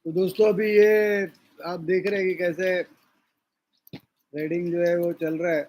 तो दोस्तों अभी ये आप देख रहे हैं कि कैसे ट्रेडिंग जो है वो चल रहा है।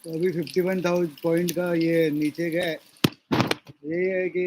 तो अभी 51,000 पॉइंट का ये नीचे गया है। यही है कि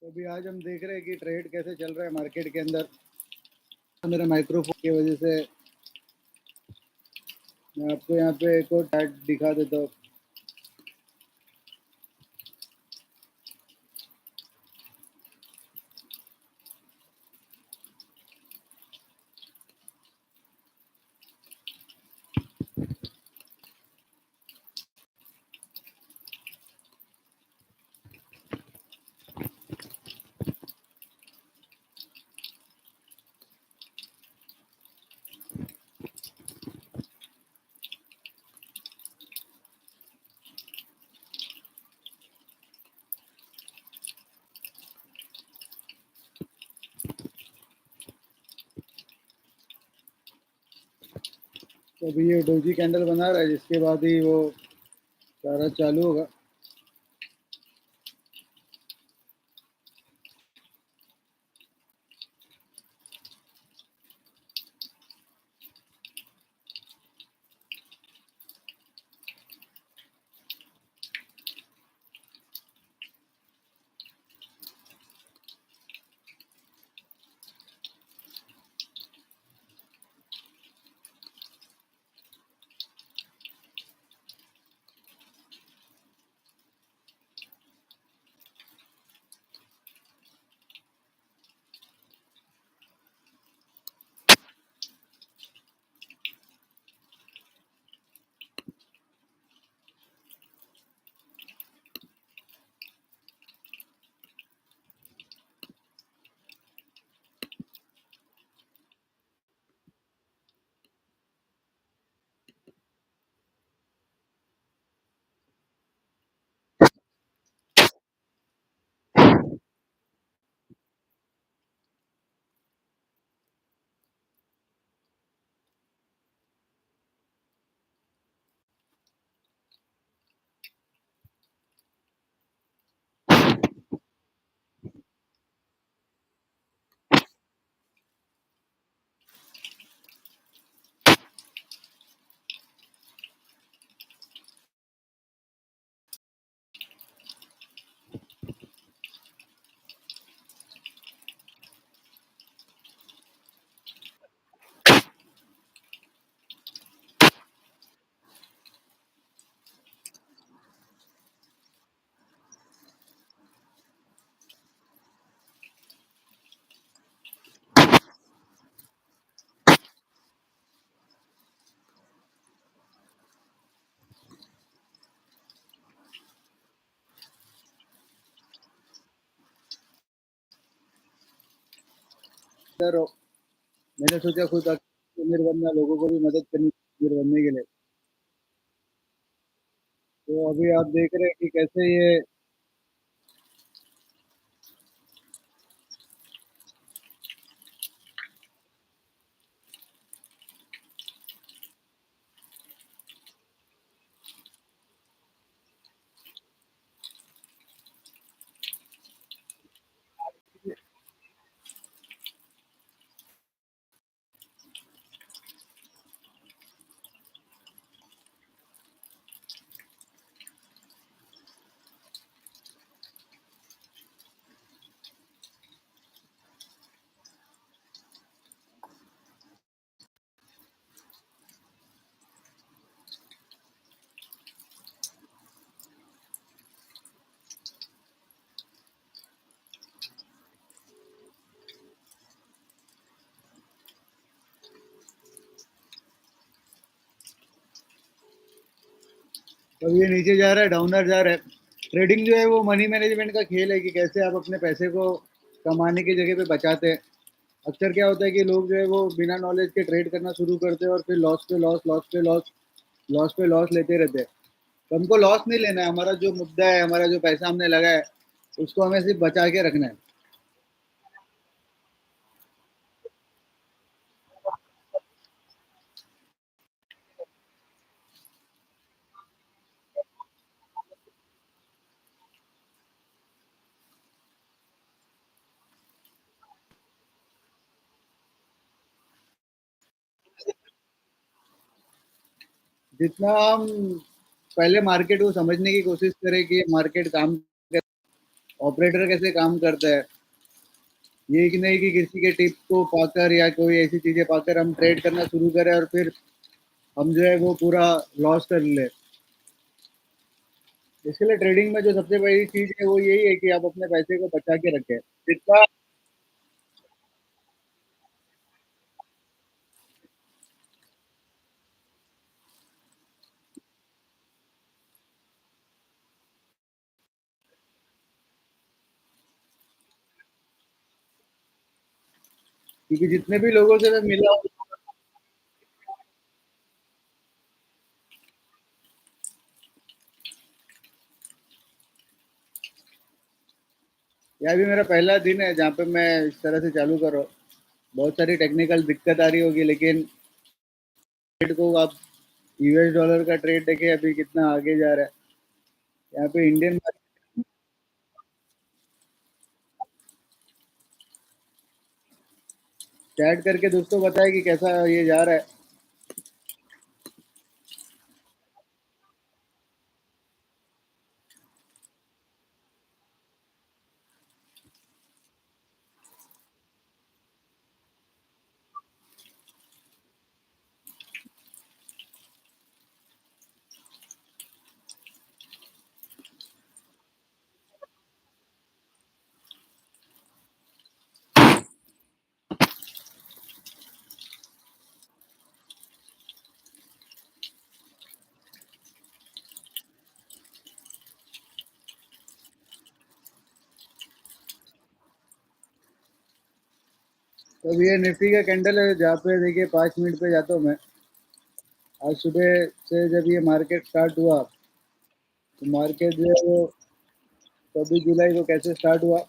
तो अभी आज हम देख रहे हैं कि ट्रेड कैसे चल रहा है मार्केट के अंदर। मेरा माइक्रोफोन की वजह से मैं आपको यहाँ पे एक और चार्ट दिखा देता हूँ। तो अभी ये डोजी कैंडल बना रहा है, जिसके बाद ही वो सारा चालू होगा। सर, मैंने सोचा खुद अमीर बनना, लोगों को भी मदद करनी अमीर बनने के लिए। तो अभी आप देख रहे हैं कि कैसे ये अभी ये नीचे जा रहा है, डाउनर जा रहा है। ट्रेडिंग जो है वो मनी मैनेजमेंट का खेल है कि कैसे आप अपने पैसे को कमाने की जगह पे बचाते हैं। अक्सर क्या होता है कि लोग जो है वो बिना नॉलेज के ट्रेड करना शुरू करते हैं और फिर लॉस पे लॉस, लॉस पे लॉस, लॉस पे लॉस लेते रहते हैं। तो हमको लॉस नहीं लेना है। हमारा जो मुद्दा है, हमारा जो पैसा हमने लगाया है, उसको हमें सिर्फ बचा के रखना है। जितना हम पहले मार्केट को समझने की कोशिश करें कि मार्केट काम कर, ऑपरेटर कैसे काम करता है। ये कि नहीं कि किसी के टिप को पाकर या कोई ऐसी चीज़ें पाकर हम ट्रेड करना शुरू करें और फिर हम जो है वो पूरा लॉस कर ले। इसके लिए ट्रेडिंग में जो सबसे बड़ी चीज़ है वो यही है कि आप अपने पैसे को बचा के रखें। जितना क्योंकि जितने भी लोगों से मैं मिला हूँ यह भी मेरा पहला दिन है जहाँ पे मैं इस तरह से चालू कर रहा हूँ। बहुत सारी टेक्निकल दिक्कत आ रही होगी लेकिन ट्रेड को आप यूएस डॉलर का ट्रेड देखे अभी कितना आगे जा रहा है। यहाँ पे इंडियन चैट करके दोस्तों बताए कि कैसा ये जा रहा है। तो अभी ये निफ्टी का कैंडल है जहाँ पे देखिए 5 मिनट पे जाता हूँ मैं। आज सुबह से जब ये मार्केट स्टार्ट हुआ तो मार्केट जो है वो 24 जुलाई को कैसे स्टार्ट हुआ।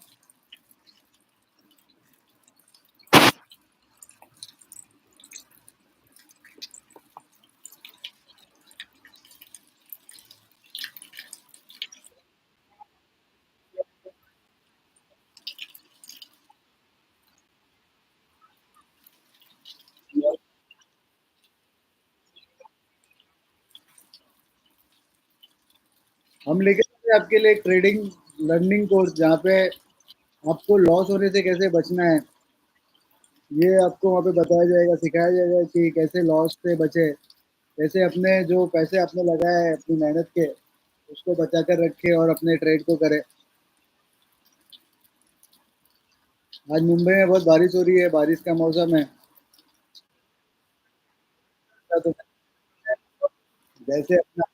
हम लेके आए थे आपके लिए एक ट्रेडिंग लर्निंग कोर्स जहाँ पे आपको लॉस होने से कैसे बचना है। ये आपको वहाँ पे बताया जाएगा, सिखाया जाएगा कि कैसे लॉस से बचे, कैसे अपने जो पैसे आपने लगाए हैं अपनी मेहनत के उसको बचा कर रखे और अपने ट्रेड को करें। आज मुंबई में बहुत बारिश हो रही है, बारिश का मौसम है। तो जैसे अपना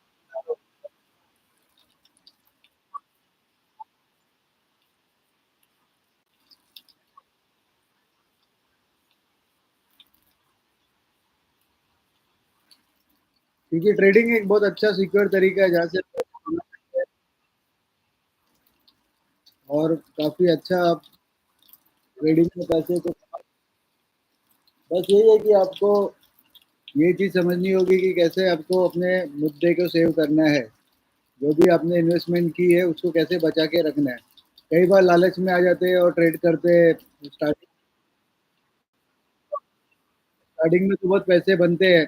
क्योंकि ट्रेडिंग एक बहुत अच्छा सिक्योर तरीका है जहाँ से और काफी अच्छा आप ट्रेडिंग में पैसे को बस यही है कि आपको ये चीज़ समझनी होगी कि कैसे आपको अपने मुद्दे को सेव करना है। जो भी आपने इन्वेस्टमेंट की है उसको कैसे बचा के रखना है। कई बार लालच में आ जाते हैं और ट्रेड करते हैं। स्टार्टिंग में तो बहुत पैसे बनते हैं,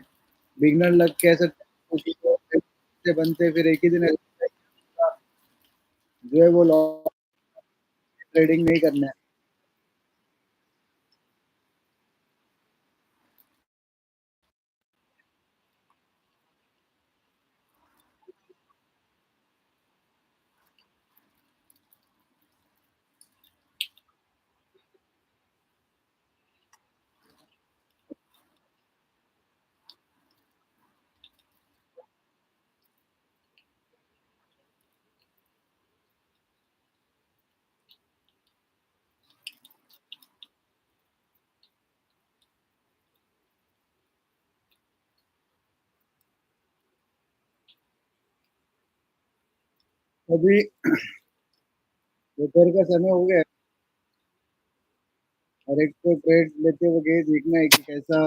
बिगनर लक कह सकते हैं उसी को। पैसे बनते हैं, फिर एक ही दिन ऐसा होता है कि जो है वो लॉस ट्रेडिंग नहीं करना है। अभी दोपहर का समय हो गया है और एक को ट्रेड लेते हुए ये देखना है कि कैसा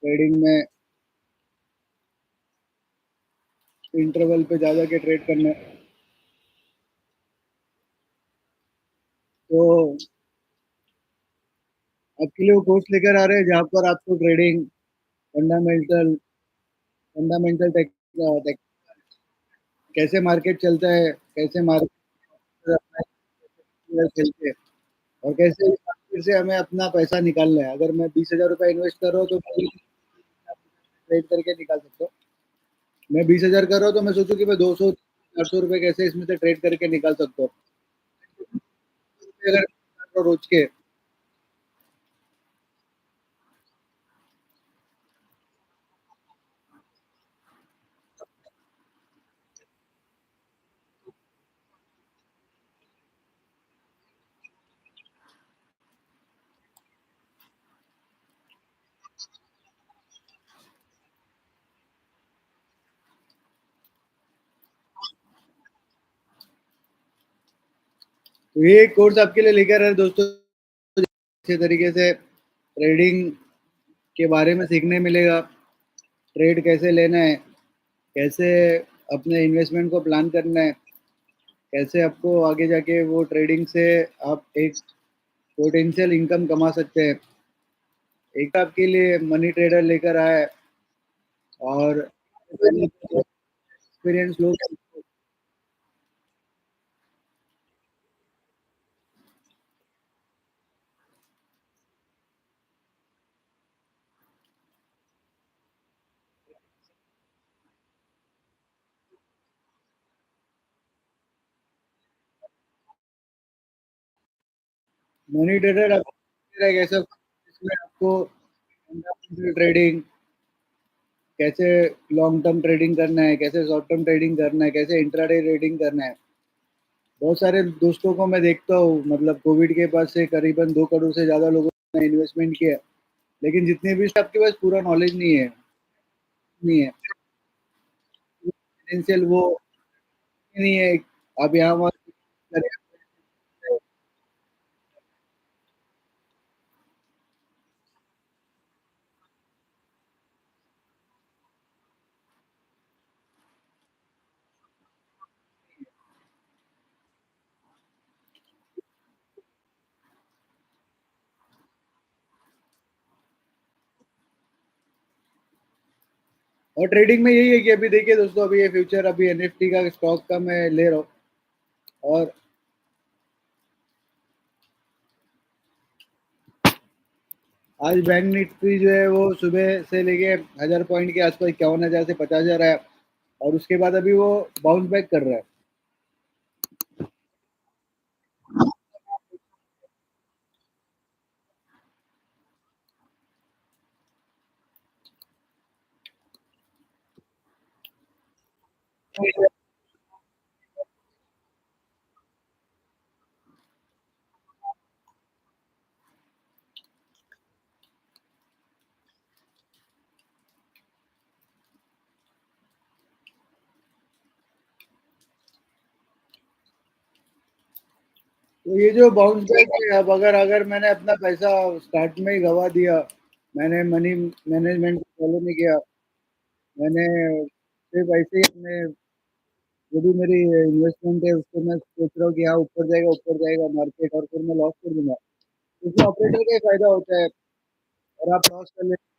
ट्रेडिंग में इंटरवल पे जा के ट्रेड करना है। तो आपके लिए वो कोर्स लेकर आ रहे हैं जहाँ पर आपको trading fundamental fundamental tech, tech कैसे मार्केट चलता है, कैसे मार्केट, खेल के और कैसे फिर से हमें अपना पैसा निकालना है। अगर मैं 20,000 रुपए इन्वेस्ट कर रहा हूँ तो मैं ट्रेड करके निकाल सकता हूँ। मैं 20,000 कर रहा हूँ तो मैं सोचूँ कि मैं 200 400 रुपए कैसे इसमें से ट्रेड करके निकाल सकता हूँ। अगर रोज के तो ये कोर्स आपके लिए लेकर आए दोस्तों, अच्छे तरीके से ट्रेडिंग के बारे में सीखने मिलेगा। ट्रेड कैसे लेना है, कैसे अपने इन्वेस्टमेंट को प्लान करना है, कैसे आपको आगे जाके वो ट्रेडिंग से आप एक पोटेंशियल इनकम कमा सकते हैं। एक आपके लिए मनी ट्रेडर लेकर आया है और एक्सपीरियंस लोग मनी ट्रेडर एक ऐसा जिसमें आपको फंडामेंटल ट्रेडिंग, कैसे लॉन्ग टर्म ट्रेडिंग करना है, कैसे शॉर्ट टर्म ट्रेडिंग करना है, कैसे इंट्राडे ट्रेडिंग करना है। बहुत सारे दोस्तों को मैं देखता हूँ, मतलब कोविड के बाद से करीबन 2 करोड़ से ज़्यादा लोगों ने इन्वेस्टमेंट किया। लेकिन जितने भी आपके पास पूरा नॉलेज नहीं है, फाइनेंशियल वो नहीं है, आप यहाँ वहाँ और ट्रेडिंग में यही है कि अभी देखिए दोस्तों, अभी ये फ्यूचर, अभी एनएफटी का स्टॉक का मैं ले रहा हूँ और आज बैंक निफ्टी जो है वो सुबह से लेके 1000 पॉइंट के आसपास 51,000 से 50,000 है और उसके बाद अभी वो बाउंस बैक कर रहा है। तो ये जो बाउंस बैक है, अब अगर अगर मैंने अपना पैसा स्टार्ट में ही गवा दिया, मैंने मनी मैनेजमेंट फॉलो नहीं किया, मैंने सिर्फ ऐसे ही अपने जो भी मेरी इन्वेस्टमेंट है उसको मैं सोच रहा हूँ कि हाँ ऊपर जाएगा मार्केट और फिर मैं लॉस कर दूंगा। इसमें ऑपरेटर का ही फायदा होता है और आप लॉस कर लेते हैं।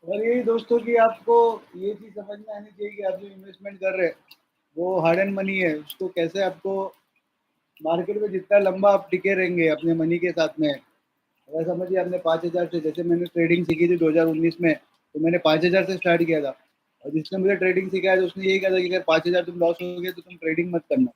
और यही दोस्तों कि आपको ये चीज़ समझ में आनी चाहिए कि आप जो इन्वेस्टमेंट कर रहे हैं वो हार्ड एंड मनी है, उसको कैसे आपको मार्केट में जितना लंबा आप टिके रहेंगे अपने मनी के साथ में, अगर समझिए आपने 5,000 से, जैसे मैंने ट्रेडिंग सीखी थी 2019 में, तो मैंने 5,000 से स्टार्ट किया था। और जिसने मुझे ट्रेडिंग सिखाया तो उसने यही कहा था कि अगर 5,000 तुम लॉस हो गए तो तुम ट्रेडिंग मत करना।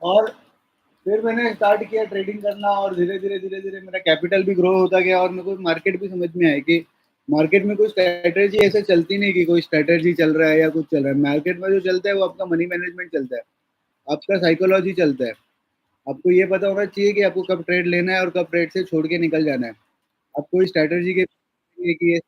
और फिर मैंने स्टार्ट किया ट्रेडिंग करना, और धीरे धीरे मेरा कैपिटल भी ग्रो होता गया, और मेरे को मार्केट भी समझ में आया कि मार्केट में कोई स्ट्रैटेजी ऐसे चलती नहीं कि कोई स्ट्रैटेजी चल रहा है या कुछ चल रहा है। मार्केट में जो चलता है वो आपका मनी मैनेजमेंट चलता है, आपका साइकोलॉजी चलता है। आपको ये पता होना चाहिए कि आपको कब ट्रेड लेना है और कब ट्रेड से छोड़ के निकल जाना है। आप कोई स्ट्रैटेजी के कि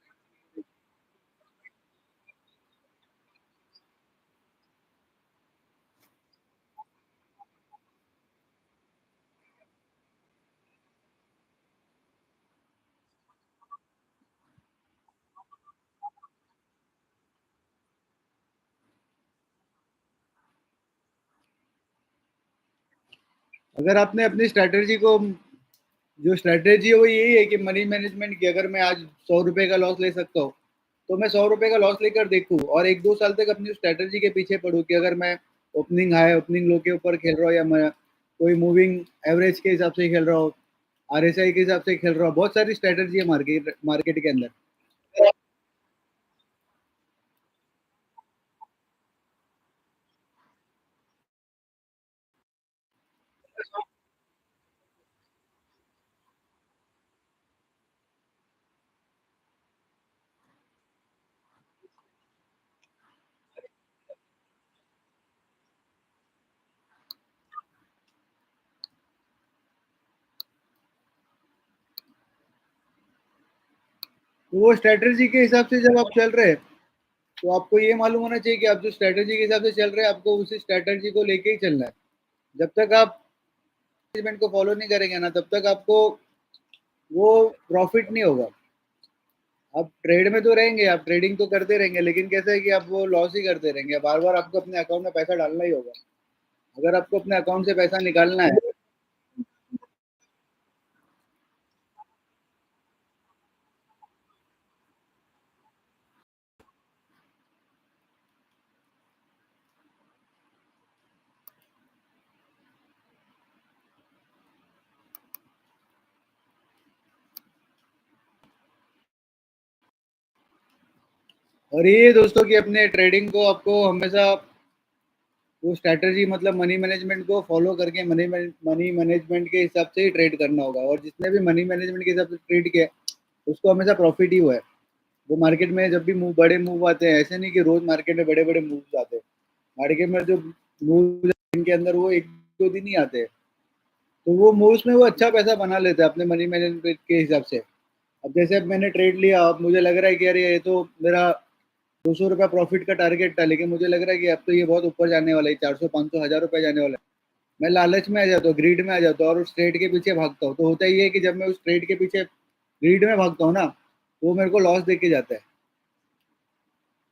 अगर आपने अपनी स्ट्रैटेजी को, जो स्ट्रैटेजी है वो यही है कि मनी मैनेजमेंट की, अगर मैं आज 100 रुपए का लॉस ले सकता हूँ तो मैं 100 रुपए का लॉस लेकर देखूँ और 1-2 साल तक अपनी स्ट्रैटेजी के पीछे पढ़ूँ कि अगर मैं ओपनिंग हाई ओपनिंग लो के ऊपर खेल रहा हूँ, या मैं कोई मूविंग एवरेज के हिसाब से खेल रहा हूँ, आरएसआई के हिसाब से खेल रहा हूँ। बहुत सारी स्ट्रैटेजी है मार्केट मार्केट के अंदर। तो वो स्ट्रैटेजी के हिसाब से जब आप चल रहे हैं तो आपको ये मालूम होना चाहिए कि आप जो स्ट्रैटेजी के हिसाब से चल रहे हैं आपको उसी स्ट्रैटेजी को लेके ही चलना है। जब तक आप मैनेजमेंट को फॉलो नहीं करेंगे ना तब तक आपको वो प्रॉफिट नहीं होगा। आप ट्रेड में तो रहेंगे, आप ट्रेडिंग तो करते रहेंगे, लेकिन कैसा है कि आप वो लॉस ही करते रहेंगे। बार बार आपको अपने अकाउंट में पैसा डालना ही होगा। अगर आपको अपने अकाउंट से पैसा निकालना है, और ये दोस्तों कि अपने ट्रेडिंग को आपको हमेशा वो स्ट्रैटेजी मतलब मनी मैनेजमेंट को फॉलो करके मनी मैनेजमेंट के हिसाब से ही ट्रेड करना होगा। और जितने भी मनी मैनेजमेंट के हिसाब से ट्रेड किया उसको हमेशा प्रॉफिट ही हुआ है। वो मार्केट में जब भी मूव बड़े मूव आते हैं, ऐसे नहीं कि रोज मार्केट में बड़े बड़े मूव आते हैं। मार्केट में जो मूव इनके अंदर वो 1-2 दिन ही आते हैं, तो वो मूव्स में वो अच्छा पैसा बना लेते हैं अपने मनी मैनेजमेंट के हिसाब से। अब जैसे अब मैंने ट्रेड लिया, अब मुझे लग रहा है कि यार ये तो मेरा 200 रुपया प्रॉफिट का टारगेट था, लेकिन मुझे लग रहा है कि अब तो ये बहुत ऊपर जाने वाला है, 400 500 1000 रुपये जाने वाला है। मैं लालच में आ जाता हूँ, ग्रीड में आ जाता हूँ और उस ट्रेड के पीछे भागता हूँ। तो होता ही है कि जब मैं उस ट्रेड के पीछे ग्रीड में भागता हूँ ना, तो वो मेरे को लॉस देके जाता है।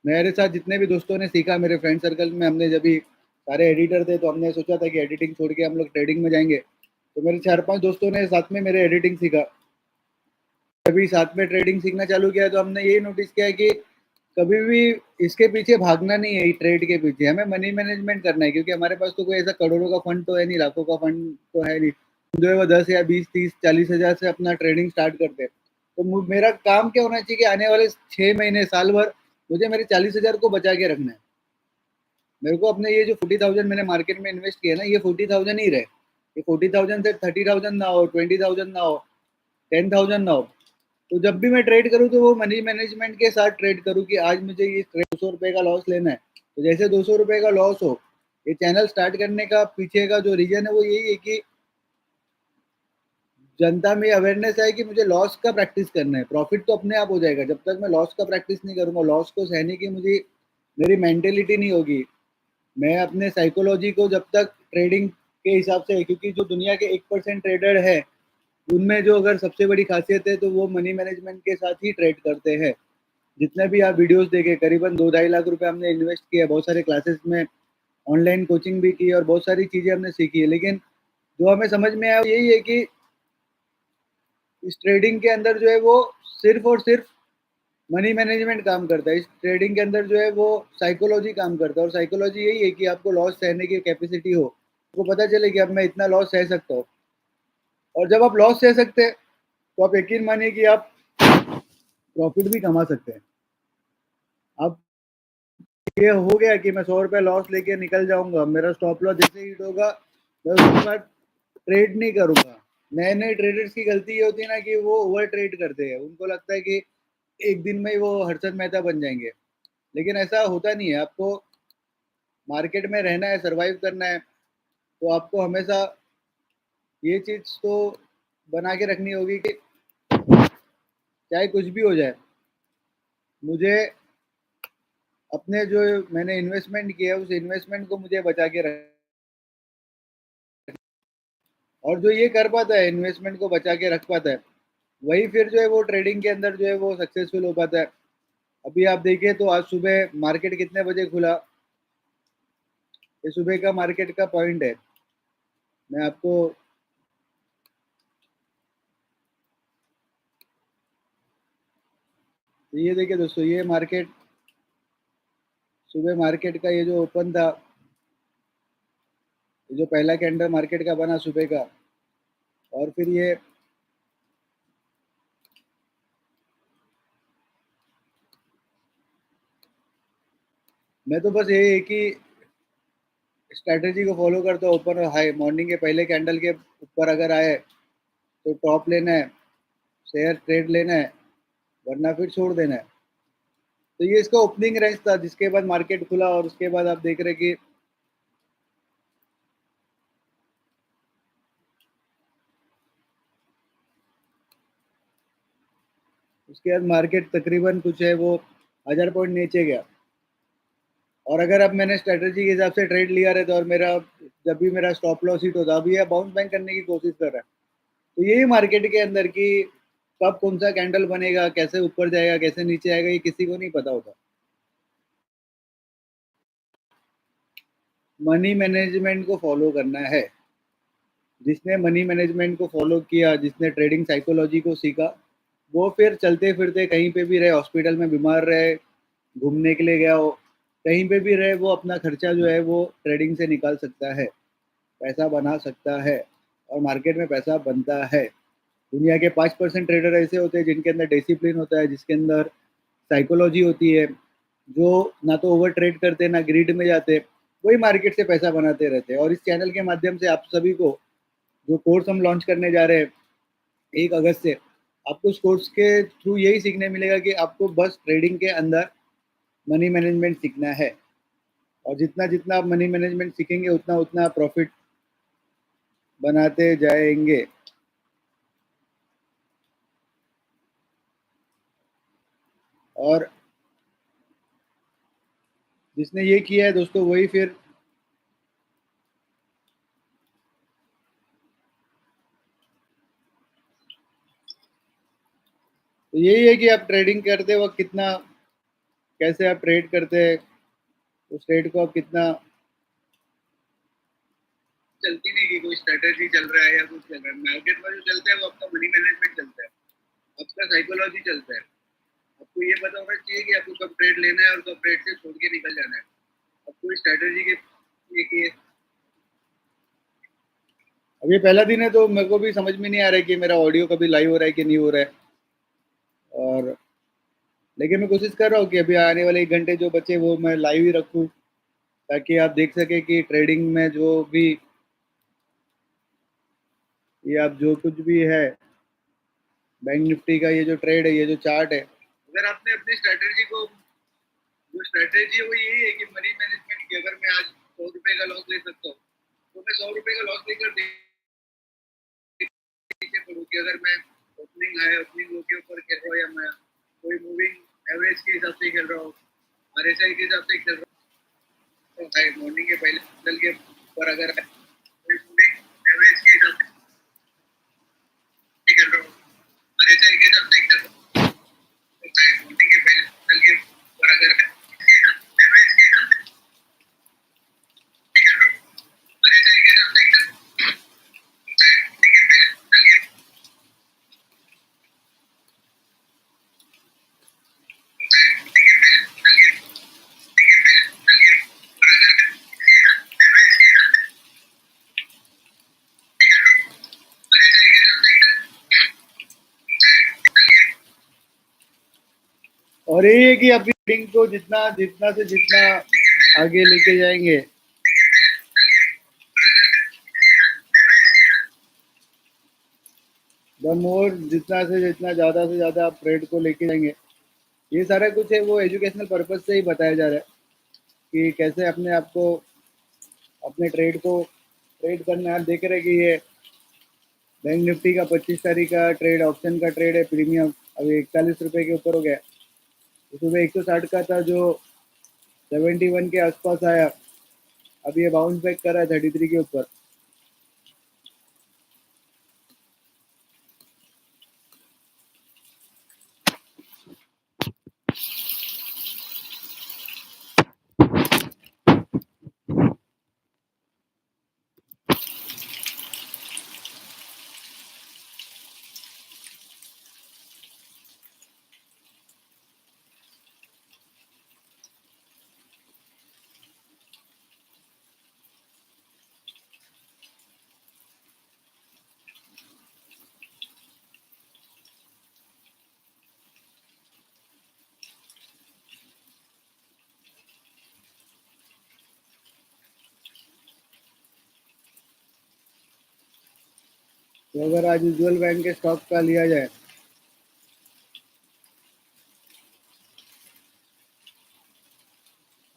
मेरे साथ जितने भी दोस्तों ने सीखा मेरे फ्रेंड सर्कल में, हमने जब भी सारे एडिटर थे तो हमने सोचा था कि एडिटिंग छोड़ के हम लोग ट्रेडिंग में जाएंगे। तो मेरे 4-5 दोस्तों ने साथ में मेरे एडिटिंग सीखा। अभी साथ में ट्रेडिंग सीखना चालू किया तो हमने यही नोटिस किया है कि कभी भी इसके पीछे भागना नहीं है, ट्रेड के पीछे हमें मनी मैनेजमेंट करना है। क्योंकि हमारे पास तो कोई ऐसा करोड़ों का फंड तो है नहीं, लाखों का फंड तो है नहीं जो है वो 10 या 20 30 40 हजार से अपना ट्रेडिंग स्टार्ट करते हैं। तो मेरा काम क्या होना चाहिए कि आने वाले 6 महीने साल भर मुझे मेरे 40 हजार को बचा के रखना है। मेरे को अपने ये जो 40,000 मैंने मार्केट में इन्वेस्ट किया ना, ये 40,000 ही रहे। ये 40,000 से 30,000 ना हो, 20,000 ना हो, 10,000 ना हो। तो जब भी मैं ट्रेड करूँ तो वो मनी मैनेजमेंट के साथ ट्रेड करूँ कि आज मुझे ये 200 रुपये का लॉस लेना है। तो जैसे 200 रुपये का लॉस हो, ये चैनल स्टार्ट करने का पीछे का जो रीजन है वो यही है कि जनता में अवेयरनेस है कि मुझे लॉस का प्रैक्टिस करना है। प्रॉफिट तो अपने आप हो जाएगा, जब तक मैं लॉस का प्रैक्टिस नहीं करूंगा, लॉस को सहने की मुझे मेरी मेंटेलिटी नहीं होगी। मैं अपने साइकोलॉजी को जब तक ट्रेडिंग के हिसाब से, क्योंकि जो दुनिया के 1% ट्रेडर है उनमें जो अगर सबसे बड़ी खासियत है तो वो मनी मैनेजमेंट के साथ ही ट्रेड करते हैं। जितने भी आप वीडियोस देखे करीबन 2-2.5 लाख रुपए हमने इन्वेस्ट किया, बहुत सारे क्लासेस में ऑनलाइन कोचिंग भी की और बहुत सारी चीज़ें हमने सीखी है। लेकिन जो हमें समझ में आया वो यही है कि इस ट्रेडिंग के अंदर जो है वो सिर्फ़ और सिर्फ़ मनी मैनेजमेंट काम करता है। इस ट्रेडिंग के अंदर जो है वो साइकोलॉजी काम करता है और साइकोलॉजी यही है कि आपको लॉस सहने की कैपेसिटी हो। आपको पता चले कि अब मैं इतना लॉस सह सकता हूँ और जब आप लॉस सह सकते हैं, तो आप यकीन मानिए कि आप प्रॉफ़िट भी कमा सकते हैं। अब ये हो गया कि मैं ₹100 लॉस लेके निकल जाऊँगा, मेरा स्टॉप लॉस जैसे हिट होगा, मैं उसके बाद ट्रेड नहीं करूँगा। नए-नए ट्रेडर्स की गलती ये होती है ना कि वो ओवर ट्रेड करते हैं। उनको लगता है कि एक दिन में ही वो हर्षद मेहता बन जाएँगे, लेकिन ऐसा होता नहीं है। आपको मार्केट में रहना है, सर्वाइव करना है, तो आपको हमेशा ये चीज़ तो बना के रखनी होगी कि चाहे कुछ भी हो जाए, मुझे अपने जो मैंने इन्वेस्टमेंट किया है, उस इन्वेस्टमेंट को मुझे बचा के रख और जो ये कर पाता है, इन्वेस्टमेंट को बचा के रख पाता है, वही फिर जो है वो ट्रेडिंग के अंदर जो है वो सक्सेसफुल हो पाता है। अभी आप देखिए तो आज सुबह मार्केट कितने बजे खुला? ये सुबह का मार्केट का पॉइंट है। मैं आपको ये देखिए दोस्तों, ये मार्केट सुबह मार्केट का ये जो ओपन था, ये जो पहला कैंडल मार्केट का बना सुबह का और फिर ये मैं तो बस ये एक ही स्ट्रैटेजी को फॉलो करता हूँ। ओपन और हाई मॉर्निंग के पहले कैंडल के ऊपर अगर आए तो टॉप लेना है, शेयर ट्रेड लेना है, वरना फिर छोड़ देना है। तो ये इसका ओपनिंग रेंज था जिसके बाद मार्केट खुला और उसके बाद आप देख रहे कि उसके बाद मार्केट तकरीबन कुछ है वो 1000 पॉइंट नीचे गया। और अगर अब मैंने स्ट्रैटेजी के हिसाब से ट्रेड लिया रहता और मेरा जब भी मेरा स्टॉप लॉस हिट होता, अभी यह बाउंस बैक करने की कोशिश कर रहा है। तो यही मार्केट के अंदर कि कब कौन सा कैंडल बनेगा, कैसे ऊपर जाएगा, कैसे नीचे आएगा, ये किसी को नहीं पता होता। मनी मैनेजमेंट को फॉलो करना है। जिसने मनी मैनेजमेंट को फॉलो किया, जिसने ट्रेडिंग साइकोलॉजी को सीखा, वो फिर चलते-फिरते कहीं पे भी रहे, हॉस्पिटल में बीमार रहे, घूमने के लिए गया हो, कहीं पे भी रहे, वो अपना खर्चा जो है वो ट्रेडिंग से निकाल सकता है, पैसा बना सकता है और मार्केट में पैसा बनता है। दुनिया के 5% ट्रेडर ऐसे होते हैं जिनके अंदर डिसिप्लिन होता है, जिसके अंदर साइकोलॉजी होती है, जो ना तो ओवर ट्रेड करते, ना ग्रीड में जाते, वही मार्केट से पैसा बनाते रहते हैं। और इस चैनल के माध्यम से आप सभी को जो कोर्स हम लॉन्च करने जा रहे हैं 1 अगस्त से, आपको उस कोर्स के थ्रू यही सीखने मिलेगा कि आपको बस ट्रेडिंग के अंदर मनी मैनेजमेंट सीखना है और जितना-जितना आप मनी मैनेजमेंट सीखेंगे उतना-उतना आप प्रॉफ़िट बनाते जाएँगे। और जिसने ये किया है दोस्तों वही फिर तो यही है कि आप ट्रेडिंग करते वक़्त कितना कैसे आप ट्रेड करते हैं, उस ट्रेड को आप कितना चलती नहीं कि कोई स्ट्रैटेजी चल रहा है या कुछ चल रहा है। मार्केट में जो चलता है वो आपका मनी मैनेजमेंट चलता है, आपका साइकोलॉजी चलता है। आपको ये पता होना चाहिए कि आपको कब ट्रेड लेना है और कब ट्रेड से छोड़ के निकल जाना है। आपको स्ट्रैटेजी के ये अब ये पहला दिन है तो मेरे को भी समझ में नहीं आ रहा है कि मेरा ऑडियो कभी लाइव हो रहा है कि नहीं हो रहा है। और लेकिन मैं कोशिश कर रहा हूँ कि अभी आने वाले 1 घंटे जो बचे वो मैं लाइव ही रखूँ, ताकि आप देख सकें कि ट्रेडिंग में जो भी ये आप जो कुछ भी है, बैंक निफ्टी का ये जो ट्रेड है, ये जो चार्ट है, अगर आपने अपनी स्ट्रैटेजी को जो स्ट्रैटेजी है वो यही है कि मनी मैनेजमेंट की अगर मैं आज ₹100 का लॉस ले सकता हूँ, तो मैं ₹100 का लॉस लेकर नीचे पड़ूँ कि अगर मैं ओपनिंग हाई, ओपनिंग लो के ऊपर खेल रहा हूँ या मैं कोई मूविंग एवरेज के हिसाब से खेल रहा हूँ, आरएसआई के हिसाब से खेल रहा हूँ, तो हाई मॉर्निंग के पहले कैंडल के ऊपर अगर कोई मूविंग एवरेज के हिसाब से और यही है कि अभी ट्रेडिंग को जितना जितना से जितना आगे लेके जाएंगे, द मोर जितना से ज़्यादा आप ट्रेड को लेके जाएंगे, ये सारा कुछ है वो एजुकेशनल पर्पज से ही बताया जा रहा है कि कैसे अपने आप को अपने ट्रेड को ट्रेड करना। आप देख रहे हैं कि ये बैंक निफ्टी का 25 तारीख का ट्रेड ऑप्शन का ट्रेड है प्रीमियम, अभी 41 रुपये के ऊपर हो गया। तो सुबह 160 का था जो 71 के आसपास आया, अभी ये बाउंस बैक कर रहा है 33 के ऊपर। तो अगर आज उज्ज्वल बैंक के स्टॉक का लिया जाए,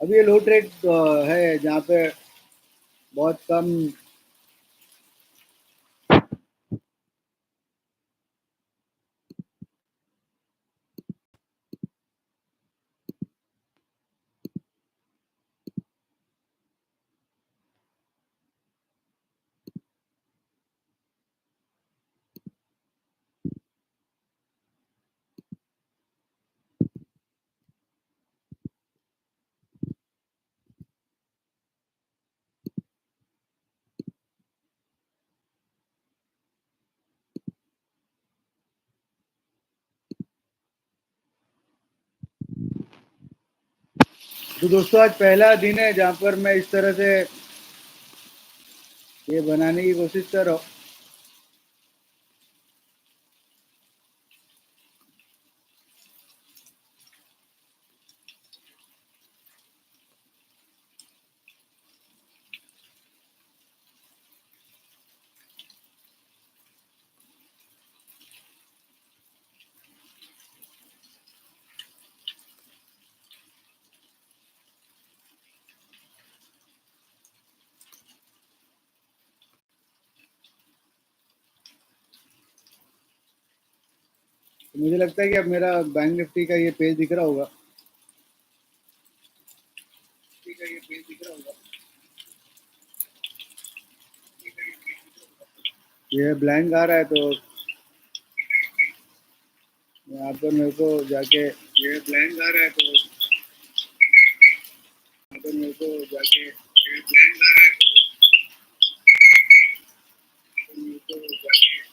अभी ये लो ट्रेड है जहाँ पे बहुत कम तो दोस्तों आज पहला दिन है जहाँ पर मैं इस तरह से ये बनाने की कोशिश कर रहा हूँ। तो मुझे लगता है कि अब मेरा बैंक निफ्टी का ये पेज दिख रहा होगा। ये ब्लैंक आ रहा है तो यहाँ पर मेरे को जाके ये ब्लैंक आ रहा है तो यहाँ पर मेरे को जाके ये ब्लैंक आ रहा है तो मेरे को जाके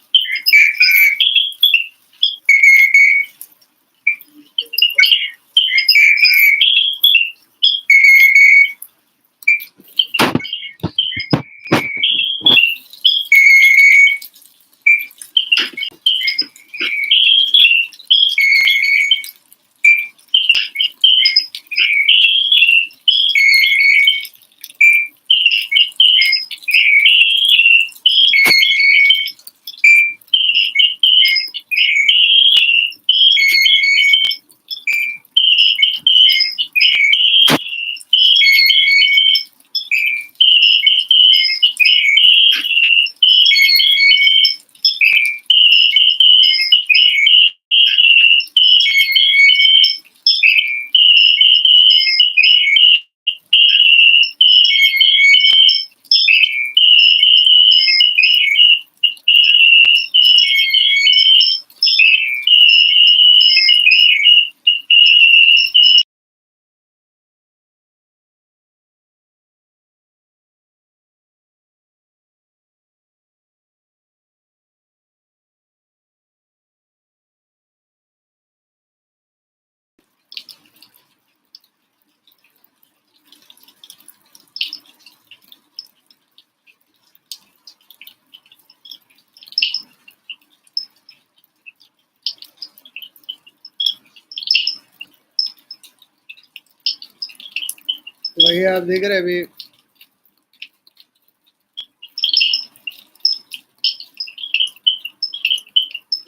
तो वही आप देख रहे हैं अभी,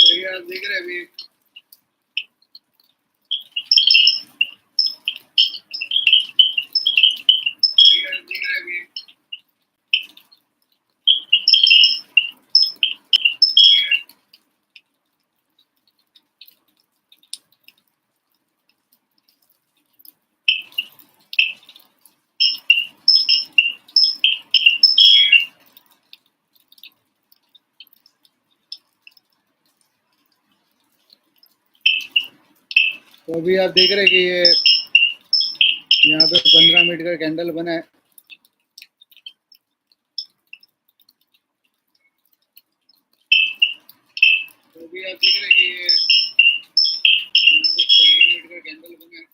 वही आप देख रहे हैं अभी, वही आप देख रहे हैं अभी। तो अभी आप देख रहे हैं कि ये यहाँ पे 15 मिनट का कैंडल बना है। तो अभी आप देख रहे हैं कि ये यहाँ पे 15 मिनट का कैंडल बना है। अभी आप देख रहे हैं कि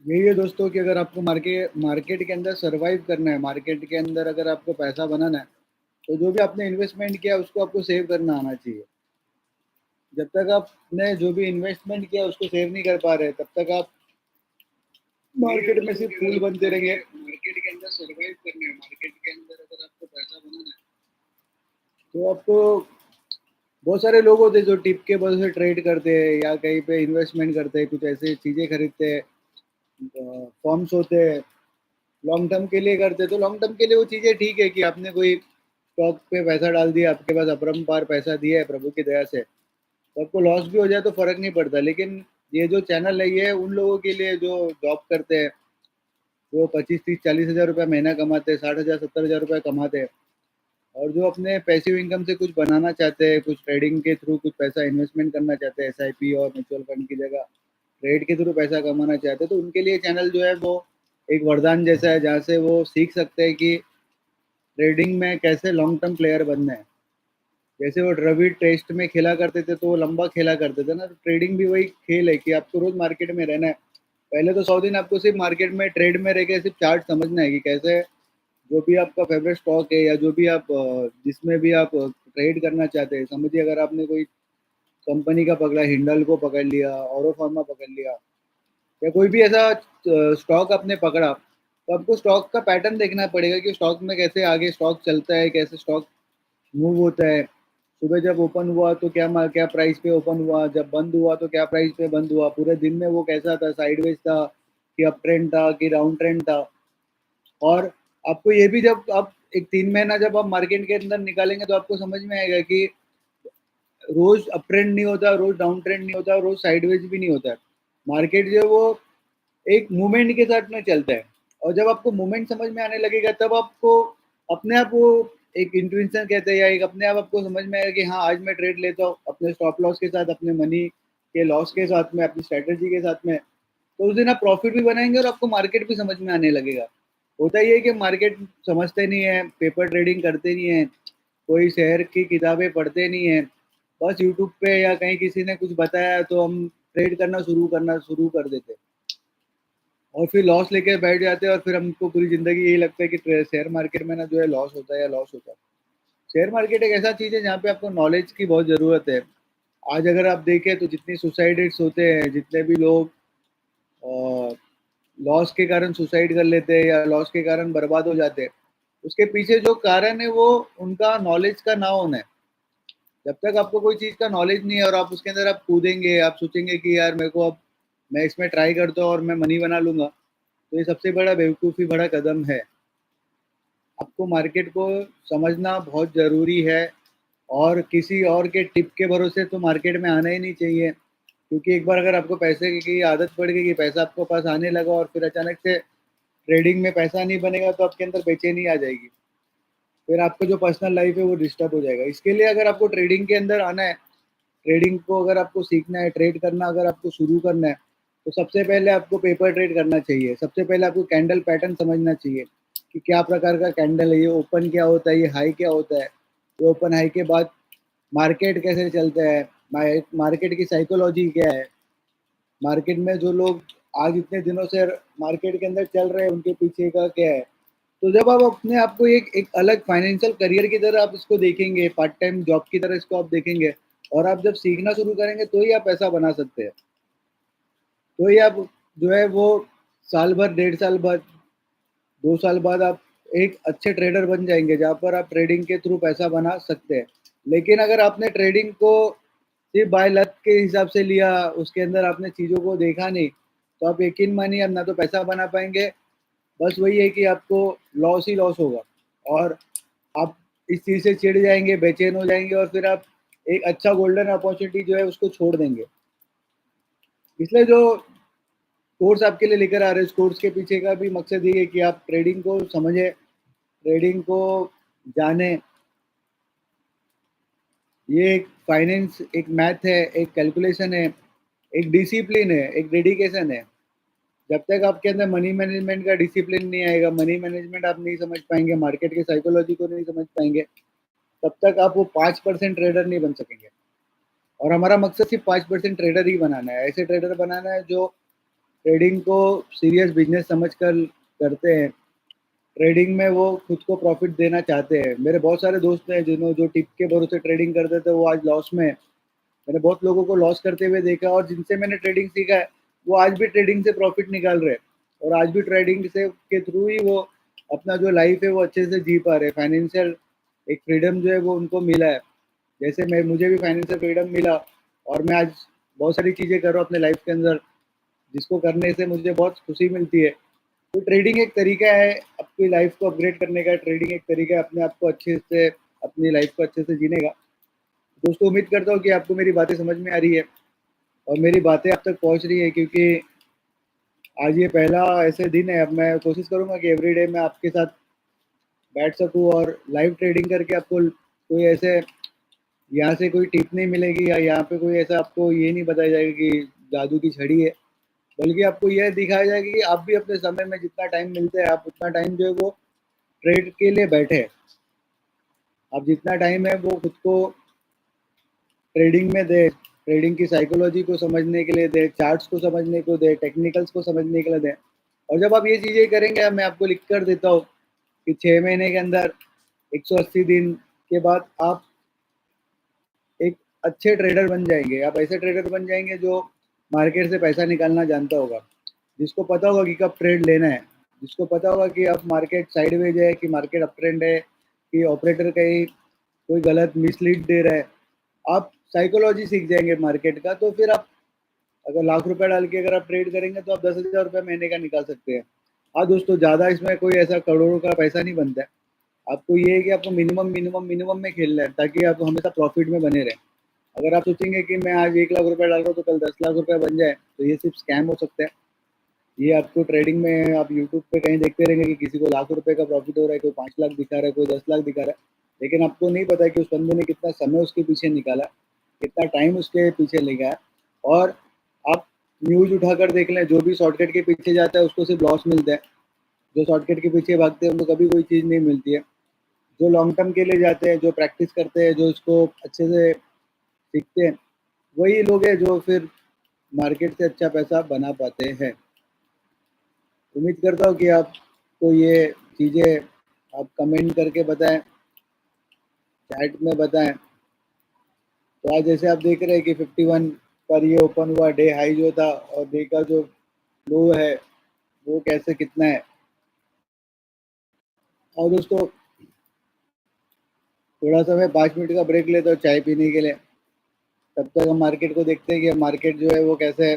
यही है दोस्तों कि अगर आपको मार्केट मार्केट के अंदर सरवाइव करना है, मार्केट के अंदर अगर आपको पैसा बनाना है, तो जो भी आपने इन्वेस्टमेंट किया उसको आपको सेव करना आना चाहिए। जब तक आपने जो भी इन्वेस्टमेंट किया उसको सेव नहीं कर पा रहे, तब तक आप मार्केट में सिर्फ फूल बनते रहेंगे। मार्केट के अंदर सरवाइव करना है, मार्केट के अंदर अगर आपको पैसा बनाना है, तो आपको बहुत सारे लोग होते हैं जो टिप के बल से ट्रेड करते हैं या कहीं पे इन्वेस्टमेंट करते हैं, कुछ ऐसे चीजें खरीदते हैं, फॉर्म्स होते हैं, लॉन्ग टर्म के लिए करते हैं। तो लॉन्ग टर्म के लिए वो चीजें ठीक है कि आपने कोई स्टॉक पे पैसा डाल दिया, आपके पास अपरंपार पैसा दिया है प्रभु की दया से, तो आपको लॉस भी हो जाए तो फर्क नहीं पड़ता। लेकिन ये जो चैनल है ये उन लोगों के लिए जो जॉब करते हैं, वो 25 30 40 हज़ार रुपया महीना कमाते हैं, 60 हज़ार 70 हज़ार रुपया कमाते हैं, और जो अपने पैसिव इनकम से कुछ बनाना चाहते हैं, कुछ ट्रेडिंग के थ्रू कुछ पैसा इन्वेस्टमेंट करना चाहते हैं, एसआईपी और म्यूचुअल फंड की जगह ट्रेड के थ्रू पैसा कमाना चाहते हैं, तो उनके लिए चैनल जो है वो एक वरदान जैसा है, जहाँ से वो सीख सकते हैं कि ट्रेडिंग में कैसे लॉन्ग टर्म प्लेयर बनना है। जैसे वो द्रविड़ टेस्ट में खेला करते थे तो वो लंबा खेला करते थे ना, तो ट्रेडिंग भी वही खेल है कि आपको रोज मार्केट में रहना है। पहले तो 100 दिन आपको सिर्फ मार्केट में ट्रेड में रह के सिर्फ चार्ट समझना है कि कैसे जो भी आपका फेवरेट स्टॉक है या जो भी आप जिसमें भी आप ट्रेड करना चाहते हैं, समझिए अगर आपने कोई कंपनी का पकड़ा, हिंडल को पकड़ लिया, औरो फार्मा पकड़ लिया, या कोई भी ऐसा स्टॉक आपने पकड़ा, तो आपको स्टॉक का पैटर्न देखना पड़ेगा कि स्टॉक में कैसे आगे स्टॉक चलता है, कैसे स्टॉक मूव होता है। सुबह जब ओपन हुआ तो क्या प्राइस पे ओपन हुआ, जब बंद हुआ तो क्या प्राइस पे बंद हुआ, पूरे दिन में वो कैसा था, साइडवेज था कि अप ट्रेंड था कि डाउन ट्रेंड था। और आपको ये भी जब आप एक 3 महीना जब आप मार्केट के अंदर निकालेंगे तो आपको समझ में आएगा कि रोज अप ट्रेंड नहीं होता, रोज डाउन ट्रेंड नहीं होता, रोज साइडवेज भी नहीं होता है। मार्केट जो है वो एक मूवमेंट के साथ में चलता है, और जब आपको मूवमेंट समझ में आने लगेगा तब आपको अपने आप वो एक इंट्यूशन कहते हैं, या एक अपने आप आपको समझ में आएगा कि हाँ आज मैं ट्रेड लेता हूँ अपने स्टॉप लॉस के साथ, अपने मनी के लॉस के साथ में, अपनी स्ट्रेटेजी के साथ में। तो उस दिन आप प्रॉफिट भी बनाएंगे और आपको मार्केट भी समझ में आने लगेगा। होता ही है कि मार्केट समझते नहीं है, पेपर ट्रेडिंग करते नहीं है, कोई शहर की किताबें पढ़ते नहीं है, बस यूट्यूब पे या कहीं किसी ने कुछ बताया तो हम ट्रेड करना शुरू कर देते हैं। और फिर लॉस लेके बैठ जाते हैं और फिर हमको पूरी ज़िंदगी यही लगता है कि शेयर मार्केट में ना जो है लॉस होता है या लॉस होता है। शेयर मार्केट एक ऐसा चीज़ है जहाँ पे आपको नॉलेज की बहुत ज़रूरत है। आज अगर आप देखें तो जितनी सुसाइड रेट्स होते हैं, जितने भी लोग अ, लॉस के कारण सुसाइड कर लेते हैं या लॉस के कारण बर्बाद हो जाते हैं, उसके पीछे जो कारण है वो उनका नॉलेज का ना होना है। जब तक आपको कोई चीज़ का नॉलेज नहीं है और आप उसके अंदर आप कूदेंगे, आप सोचेंगे कि यार मेरे को अब मैं इसमें ट्राई करता हूँ और मैं मनी बना लूँगा, तो ये सबसे बड़ा बेवकूफ़ी भरा कदम है। आपको मार्केट को समझना बहुत ज़रूरी है और किसी और के टिप के भरोसे तो मार्केट में आना ही नहीं चाहिए। क्योंकि एक बार अगर आपको पैसे की आदत पड़ गई कि पैसा आपके पास आने लगा और फिर अचानक से ट्रेडिंग में पैसा नहीं बनेगा तो आपके अंदर बेचैनी आ जाएगी। फिर आपका जो पर्सनल लाइफ़ है वो डिस्टर्ब हो जाएगा। इसके लिए अगर आपको ट्रेडिंग के अंदर आना है, ट्रेडिंग को अगर आपको सीखना है, ट्रेड करना अगर आपको शुरू करना है, तो सबसे पहले आपको पेपर ट्रेड करना चाहिए। सबसे पहले आपको कैंडल पैटर्न समझना चाहिए कि क्या प्रकार का कैंडल है, ये ओपन क्या होता है, ये हाई क्या होता है, ये ओपन हाई के बाद मार्केट कैसे चलता है, मार्केट की साइकोलॉजी क्या है, मार्केट में जो लोग आज इतने दिनों से मार्केट के अंदर चल रहे हैं, उनके पीछे का क्या है। तो जब आप अपने आप को एक एक अलग फाइनेंशियल करियर की तरह आप इसको देखेंगे, पार्ट टाइम जॉब की तरह इसको आप देखेंगे और आप जब सीखना शुरू करेंगे तो ही आप पैसा बना सकते हैं। तो ही आप जो है वो साल भर, डेढ़ साल बाद, 2 साल बाद आप एक अच्छे ट्रेडर बन जाएँगे, जहाँ पर आप ट्रेडिंग के थ्रू पैसा बना सकते हैं। लेकिन अगर आपने ट्रेडिंग को सिर्फ़ बाय लक के हिसाब से लिया, उसके अंदर आपने चीज़ों को देखा नहीं, तो आप यकीन मानिए आप ना तो पैसा बना पाएँगे, बस वही है कि आपको लॉस ही लॉस होगा और आप इस चीज़ से चिढ़ जाएँगे, बेचैन हो जाएँगे और फिर आप एक अच्छा गोल्डन अपॉर्च्युनिटी जो है उसको छोड़ देंगे। इसलिए जो कोर्स आपके लिए लेकर आ रहे हैं, इस कोर्स के पीछे का भी मकसद ये है कि आप ट्रेडिंग को समझें, ट्रेडिंग को जानें। ये एक फाइनेंस, एक मैथ है, एक कैलकुलेशन है, एक डिसिप्लिन है, एक डेडिकेशन है। जब तक आपके अंदर मनी मैनेजमेंट का डिसिप्लिन नहीं आएगा, मनी मैनेजमेंट आप नहीं समझ पाएँगे, मार्केट की साइकोलॉजी को नहीं समझ पाएँगे, तब तक आप वो 5% ट्रेडर नहीं बन सकेंगे। और हमारा मकसद सिर्फ़ 5% ट्रेडर ही बनाना है। ऐसे ट्रेडर बनाना है जो ट्रेडिंग को सीरियस बिज़नेस समझकर करते हैं। ट्रेडिंग में वो खुद को प्रॉफ़िट देना चाहते हैं। मेरे बहुत सारे दोस्त हैं जो टिप के भरोसे ट्रेडिंग करते थे, वो आज लॉस में हैं। मैंने बहुत लोगों को लॉस करते हुए देखा और जिनसे मैंने ट्रेडिंग सीखा है, वो आज भी ट्रेडिंग से प्रॉफ़िट निकाल रहे हैं और आज भी ट्रेडिंग से के थ्रू ही वो अपना जो लाइफ़ है वो अच्छे से जी पा रहे हैं। फाइनेंशियल एक फ्रीडम जो है वो उनको मिला है। जैसे मैं मुझे भी फाइनेंशियल फ्रीडम मिला और मैं आज बहुत सारी चीज़ें कर रहा हूँ अपने लाइफ़ के अंदर, जिसको करने से मुझे बहुत खुशी मिलती है। तो ट्रेडिंग एक तरीका है अपनी लाइफ़ को अपग्रेड करने का, ट्रेडिंग एक तरीका है अपने आप को अच्छे से अपनी लाइफ़ को अच्छे से जीने का। दोस्तों उम्मीद करता हूँ कि आपको मेरी बातें समझ में आ रही है और मेरी बातें आप तक पहुँच रही है क्योंकि आज ये पहला ऐसे दिन है। अब मैं कोशिश करूँगा कि एवरीडे मैं आपके साथ बैठ सकूँ और लाइव ट्रेडिंग करके आपको कोई ऐसे यहाँ से कोई टिप नहीं मिलेगी या यहाँ पे कोई ऐसा आपको ये नहीं बताया जाएगा कि जादू की छड़ी है, बल्कि आपको यह दिखाया जाएगा कि आप भी अपने समय में जितना टाइम मिलता है, आप उतना टाइम जो है वो ट्रेड के लिए बैठे। आप जितना टाइम है वो खुद को ट्रेडिंग में दें, ट्रेडिंग की साइकोलॉजी को समझने के लिए दें, चार्ट्स को समझने को दें, टेक्निकल्स को समझने के लिए दें। और जब आप ये चीज़ें करेंगे, मैं आपको लिख कर देता हूँ कि 6 महीने के अंदर 180 दिन के बाद आप एक अच्छे ट्रेडर बन जाएँगे। आप ऐसे ट्रेडर बन जाएँगे जो मार्केट से पैसा निकालना जानता होगा, जिसको पता होगा कि कब ट्रेड लेना है, जिसको पता होगा कि अब मार्केट साइडवेज है, कि मार्केट अप ट्रेंड है, कि ऑपरेटर कहीं कोई गलत मिसलीड दे रहा है। आप साइकोलॉजी सीख जाएँगे मार्केट का, तो फिर आप अगर लाख रुपए डाल के अगर आप ट्रेड करेंगे तो आप 10,000 रुपए महीने का निकाल सकते हैं। हाँ दोस्तों, ज़्यादा इसमें कोई ऐसा करोड़ों का पैसा नहीं बनता है। आपको ये है कि आपको मिनिमम में खेलना है ताकि आप हमेशा प्रॉफ़िट में बने रहें। अगर आप सोचेंगे कि मैं आज 1 लाख रुपए डाल रहा हूँ तो कल 10 लाख रुपए बन जाए, तो ये सिर्फ़ स्कैम हो सकता है। ये आपको ट्रेडिंग में आप यूट्यूब पे कहीं देखते रहेंगे कि किसी को लाख रुपए का प्रॉफ़िट हो रहा है, कोई 5 लाख दिखा रहा है, कोई 10 लाख दिखा रहा है। लेकिन आपको नहीं पता कि उस बंदे ने कितना समय उसके पीछे निकाला, कितना टाइम उसके पीछे लगाया और आप न्यूज़ उठाकर देख लें, जो भी शॉर्टकट के पीछे जाता है उसको सिर्फ़ लॉस मिलता है। जो शॉर्टकट के पीछे भागते हैं उनको कभी कोई चीज़ नहीं मिलती है। जो लॉन्ग टर्म के लिए जाते हैं, जो प्रैक्टिस करते हैं, जो इसको अच्छे से सीखते हैं, वही लोग हैं जो फिर मार्केट से अच्छा पैसा बना पाते हैं। उम्मीद करता हूँ कि आपको ये चीज़ें आप कमेंट करके बताएँ, चैट में बताएँ। तो आज जैसे आप देख रहे हैं कि 51 पर ये ओपन हुआ, डे हाई जो था और डे का जो लो है, वो कैसे कितना है। और दोस्तों थोड़ा-सा मैं 5 मिनट का ब्रेक लेता हूँ चाय पीने के लिए। तब तक हम मार्केट को देखते हैं कि मार्केट जो है वो कैसे है।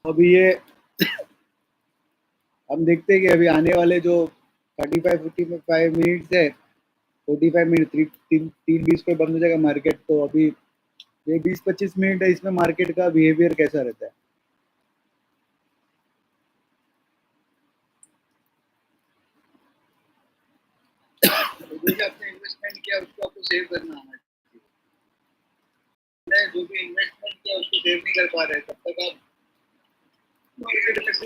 अभी ये हम देखते हैं कि अभी आने वाले जो 35-45 मिनट्स है, 45 मिनट 3:20 पे बंद हो जाएगा मार्केट। तो अभी ये 20-25 मिनट है, इसमें मार्केट का बिहेवियर कैसा रहता है। तो जो भी आपने इन्वेस्टमेंट किया उसको आपको सेव करना आना चाहिए। जो भी इन्वेस्टमेंट किया उसको सेव नहीं कर पा रहे तब तक आप मार्केट में से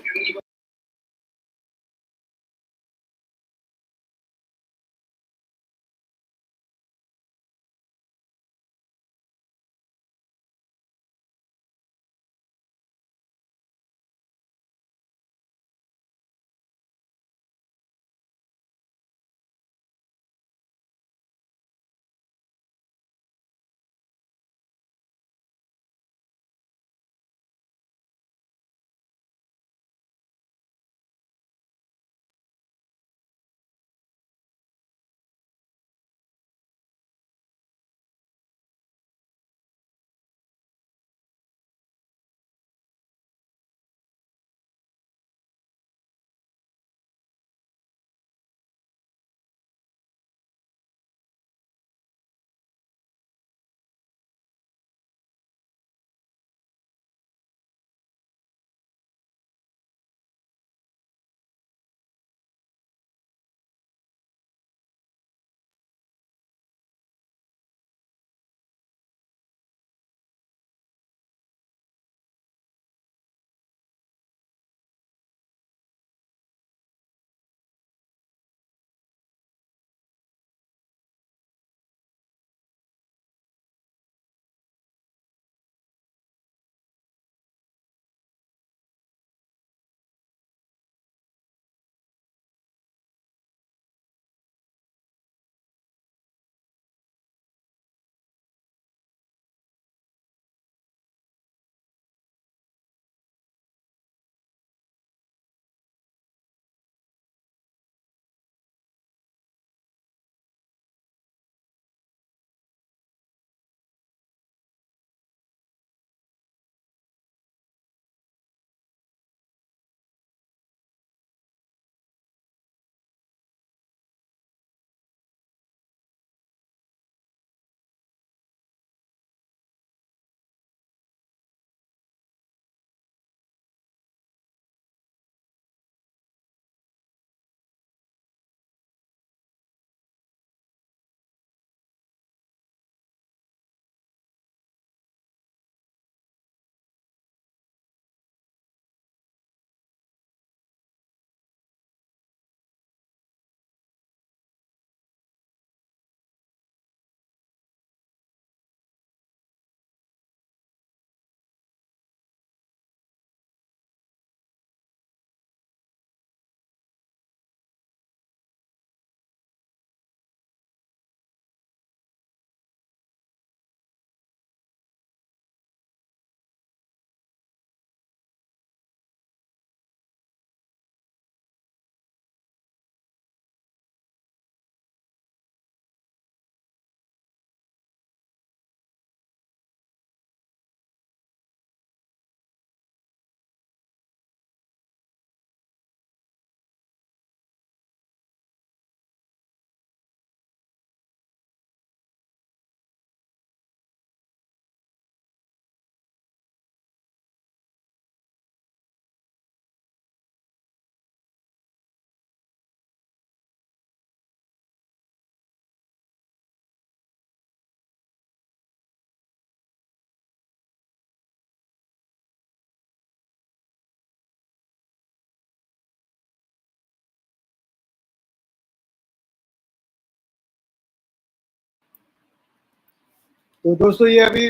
तो दोस्तों ये अभी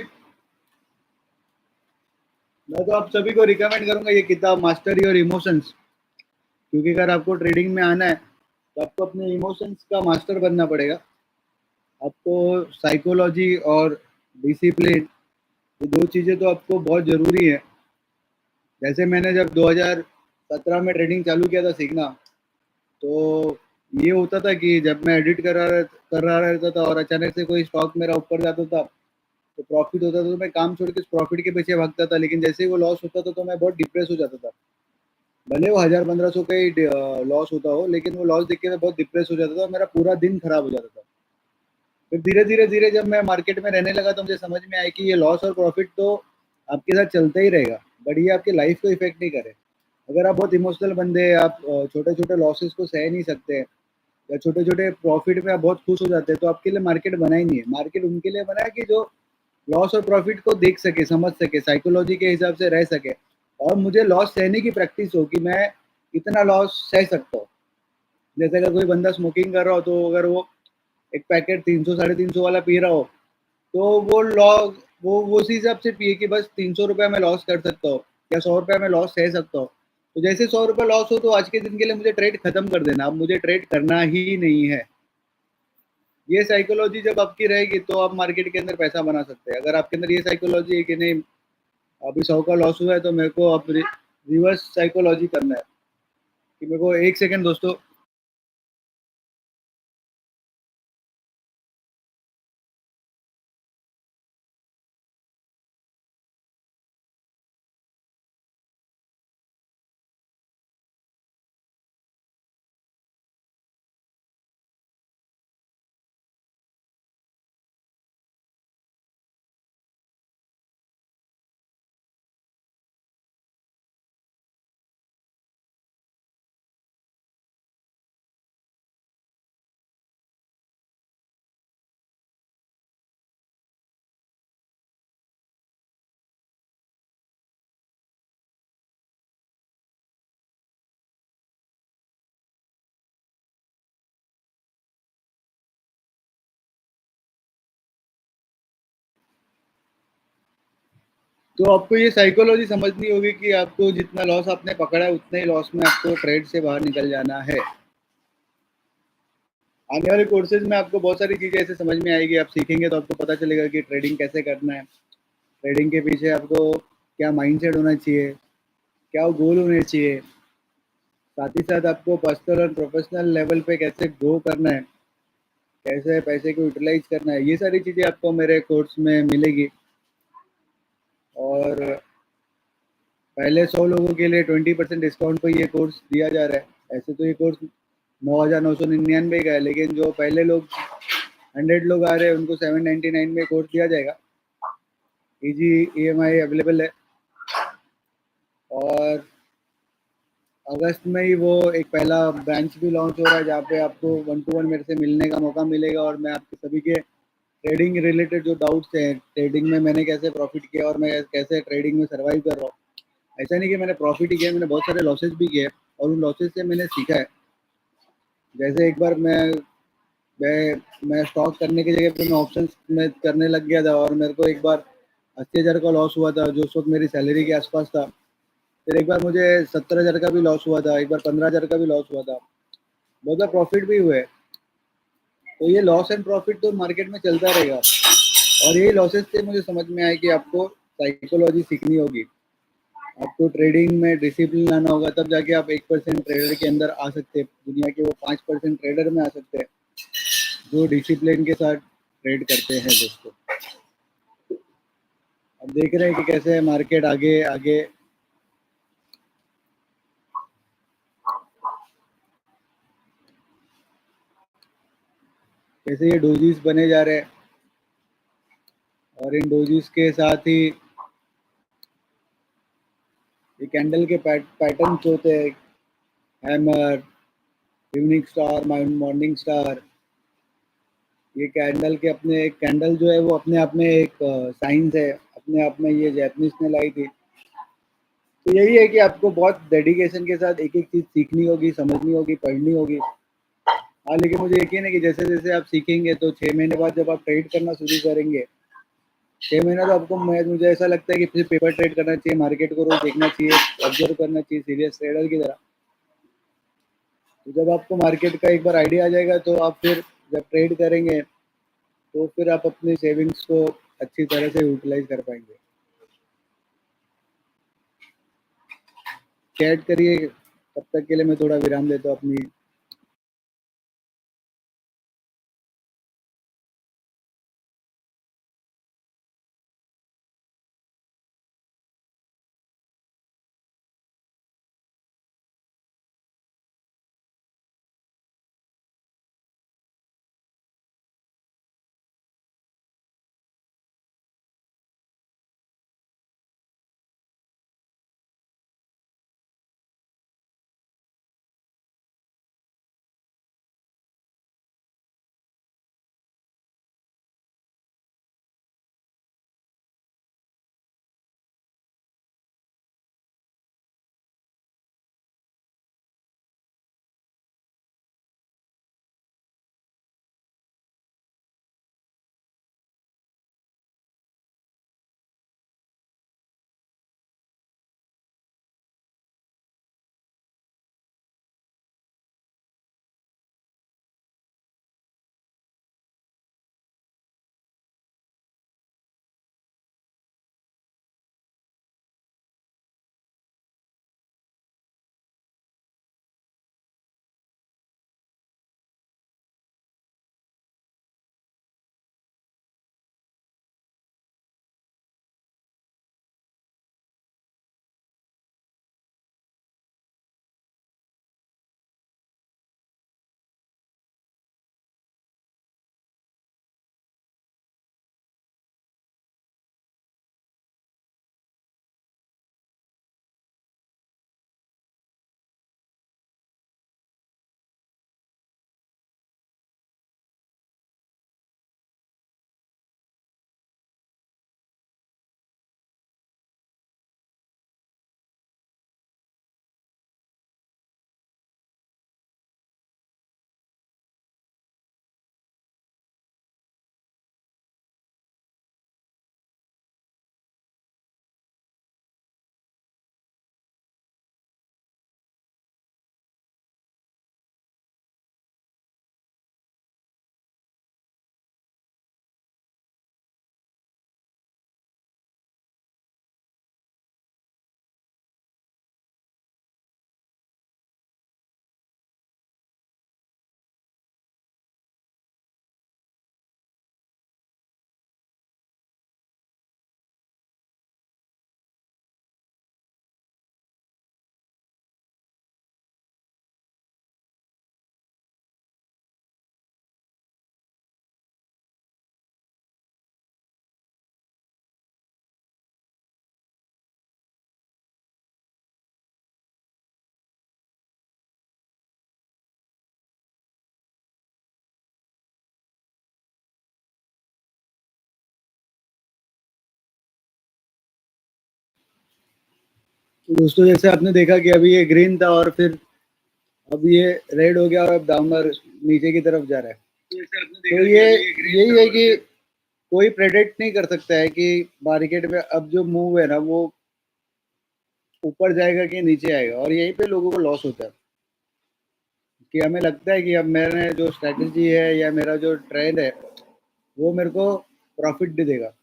मैं तो आप सभी को रिकमेंड करूंगा ये किताब मास्टर योर इमोशंस, क्योंकि अगर आपको ट्रेडिंग में आना है तो आपको अपने इमोशंस का मास्टर बनना पड़ेगा। आपको साइकोलॉजी और डिसिप्लिन, ये दो चीज़ें तो आपको बहुत ज़रूरी है। जैसे मैंने जब 2017 में ट्रेडिंग चालू किया था सीखना, तो ये होता था कि जब मैं एडिट कर रहा रहता था और अचानक से कोई स्टॉक मेरा ऊपर जाता था, तो प्रॉफिट होता था तो मैं काम छोड़ के उस प्रॉफिट के पीछे भागता था, लेकिन जैसे ही वो लॉस होता था तो मैं बहुत डिप्रेस हो जाता था। भले वो 1000-1500 का ही लॉस होता हो, लेकिन वो लॉस देख के मैं बहुत डिप्रेस हो जाता था और मेरा पूरा दिन खराब हो जाता था। फिर धीरे-धीरे जब मैं मार्केट में रहने लगा तो मुझे समझ में आया कि ये लॉस और प्रॉफिट तो आपके साथ चलता ही रहेगा, बट ये आपकी लाइफ को इफ़ेक्ट नहीं करे। अगर आप बहुत इमोशनल बंदे हैं, आप छोटे-छोटे लॉसेस को सह नहीं सकते या छोटे-छोटे प्रॉफिट में आप बहुत खुश हो जाते हैं, तो आपके लिए मार्केट बना ही नहीं है। मार्केट उनके लिए बना है कि जो लॉस और प्रॉफिट को देख सके, समझ सके, साइकोलॉजी के हिसाब से रह सके और मुझे लॉस सहने की प्रैक्टिस हो कि मैं इतना लॉस सह सकता हूँ। जैसे अगर कोई बंदा स्मोकिंग कर रहा हो, तो अगर वो एक पैकेट 300 साढ़े 300 वाला पी रहा हो, तो वो उसी हिसाब से पिए कि बस 300 रुपए में लॉस कर सकता हूँ या 100 रुपए में लॉस सह सकता हूँ। तो जैसे 100 रुपए लॉस हो तो आज के दिन के लिए मुझे ट्रेड खत्म कर देना, अब मुझे ट्रेड करना ही नहीं है। ये साइकोलॉजी जब आपकी रहेगी तो आप मार्केट के अंदर पैसा बना सकते हैं। अगर आपके अंदर ये साइकोलॉजी है कि नहीं, अभी 100 का लॉस हुआ है तो मेरे को अब रिवर्स साइकोलॉजी करना है कि मेरे को 1 सेकंड दोस्तों। तो आपको ये साइकोलॉजी समझनी होगी कि आपको जितना लॉस आपने पकड़ा है उतने ही लॉस में आपको ट्रेड से बाहर निकल जाना है। आने वाले कोर्सेज में आपको बहुत सारी चीज़ें ऐसे समझ में आएगी, आप सीखेंगे तो आपको पता चलेगा कि ट्रेडिंग कैसे करना है। ट्रेडिंग के पीछे आपको क्या माइंडसेट होना चाहिए, क्या गोल होने चाहिए, साथ ही साथ आपको पर्सनल और प्रोफेशनल लेवल पे कैसे ग्रो करना है, कैसे पैसे को यूटिलाइज करना है, ये सारी चीज़ें आपको मेरे कोर्स में मिलेगी। और पहले 100 लोगों के लिए 20% डिस्काउंट पे ये कोर्स दिया जा रहा है। ऐसे तो ये कोर्स 9,999 का है, लेकिन जो पहले लोग 100 लोग आ रहे हैं उनको 799 में कोर्स दिया जाएगा। इजी ईएमआई अवेलेबल है। और अगस्त में ही वो एक पहला ब्रांच भी लॉन्च हो रहा है जहाँ पे आपको 1 टू 1 मेरे से मिलने का मौका मिलेगा और मैं आपके सभी के ट्रेडिंग रिलेटेड जो डाउट्स हैं, ट्रेडिंग में मैंने कैसे प्रॉफिट किया और मैं कैसे ट्रेडिंग में सर्वाइव कर रहा हूँ। ऐसा नहीं कि मैंने प्रॉफिट ही किया, मैंने बहुत सारे लॉसेस भी किए और उन लॉसेस से मैंने सीखा है। जैसे एक बार मैं स्टॉक करने की जगह पे मैं ऑप्शंस में करने लग गया था और मेरे को एक बार 80,000 का लॉस हुआ था, जो उस वक्त मेरी सैलरी के आसपास था। फिर एक बार मुझे 70,000 का भी लॉस हुआ था, एक बार 15,000 का भी लॉस हुआ था, बहुत बार प्रॉफिट भी हुए। तो ये लॉस एंड प्रॉफिट तो मार्केट में चलता रहेगा। और यही लॉसेस से मुझे समझ में आया कि आपको साइकोलॉजी सीखनी होगी, आपको ट्रेडिंग में डिसिप्लिन लाना होगा, तब जाके आप 1% ट्रेडर के अंदर आ सकते हैं, दुनिया के वो 5% ट्रेडर में आ सकते हैं जो डिसिप्लिन के साथ ट्रेड करते हैं दोस्तों। अब देख रहे हैं कि कैसे मार्केट आगे आगे कैसे ये डोजीज बने जा रहे हैं और इन डोजीज के साथ ही ये कैंडल के पैटर्न्स होते हैं, hammer, evening star, morning star. ये कैंडल के अपने एक कैंडल जो है वो अपने आप में एक साइंस है, अपने आप में ये जैपनीज ने लाई थी। तो यही है कि आपको बहुत डेडिकेशन के साथ एक एक चीज़ सीखनी होगी, समझनी होगी, पढ़नी होगी। हाँ, लेकिन मुझे यकीन है कि जैसे जैसे आप सीखेंगे तो 6 महीने बाद जब आप ट्रेड करना शुरू करेंगे 6 महीना तो आपको मुझे ऐसा लगता है कि फिर पेपर ट्रेड करना चाहिए, मार्केट को रोज देखना चाहिए, ऑब्जर्व करना चाहिए सीरियस ट्रेडर की तरह। तो जब आपको मार्केट का एक बार आइडिया आ जाएगा तो आप फिर जब ट्रेड करेंगे तो फिर आप अपनी सेविंग्स को अच्छी तरह से यूटिलाइज कर पाएंगे। चैट करिए, तब तक के लिए मैं थोड़ा विराम देता हूँ अपनी। तो दोस्तों जैसे आपने देखा कि अभी ये ग्रीन था और फिर अब ये रेड हो गया और अब डाउनर नीचे की तरफ जा रहा है। तो ये यही है कि कोई प्रेडिक्ट नहीं कर सकता है कि मार्केट में अब जो मूव है ना वो ऊपर जाएगा कि नीचे आएगा, और यहीं पे लोगों को लॉस होता है कि हमें लगता है कि अब मैंने जो स्ट्रैटेजी है या मेरा जो ट्रेंड है वो मेरे को प्रॉफिट भी देगा,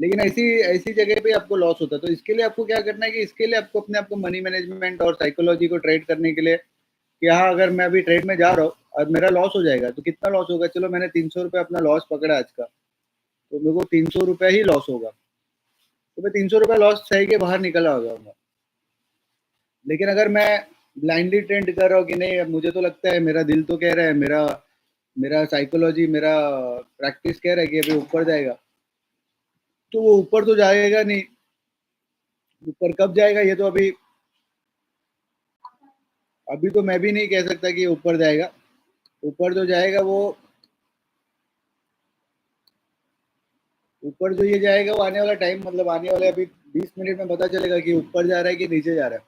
लेकिन ऐसी ऐसी जगह पे आपको लॉस होता है। तो इसके लिए आपको क्या करना है कि इसके लिए आपको अपने आप को मनी मैनेजमेंट और साइकोलॉजी को ट्रेड करने के लिए कि हाँ, अगर मैं अभी ट्रेड में जा रहा हूँ और मेरा लॉस हो जाएगा तो कितना लॉस होगा, चलो मैंने 300 रुपये अपना लॉस पकड़ा आज का, तो मेरे को 300 रुपये ही लॉस होगा, तो मैं 300 रुपये लॉस सही के बाहर निकल आ जाऊंगा। लेकिन अगर मैं ब्लाइंडली ट्रेंड कर रहा हूँ कि नहीं, अब मुझे तो लगता है, मेरा दिल तो कह रहा है, मेरा मेरा साइकोलॉजी, मेरा प्रैक्टिस कह रहा है कि अभी ऊपर जाएगा, तो वो ऊपर तो जाएगा नहीं। ऊपर कब जाएगा ये तो अभी अभी तो मैं भी नहीं कह सकता कि ऊपर जाएगा। ऊपर जो जाएगा वो ऊपर जो ये जाएगा वो आने वाला टाइम, मतलब आने वाले अभी 20 मिनट में पता चलेगा कि ऊपर जा रहा है कि नीचे जा रहा है।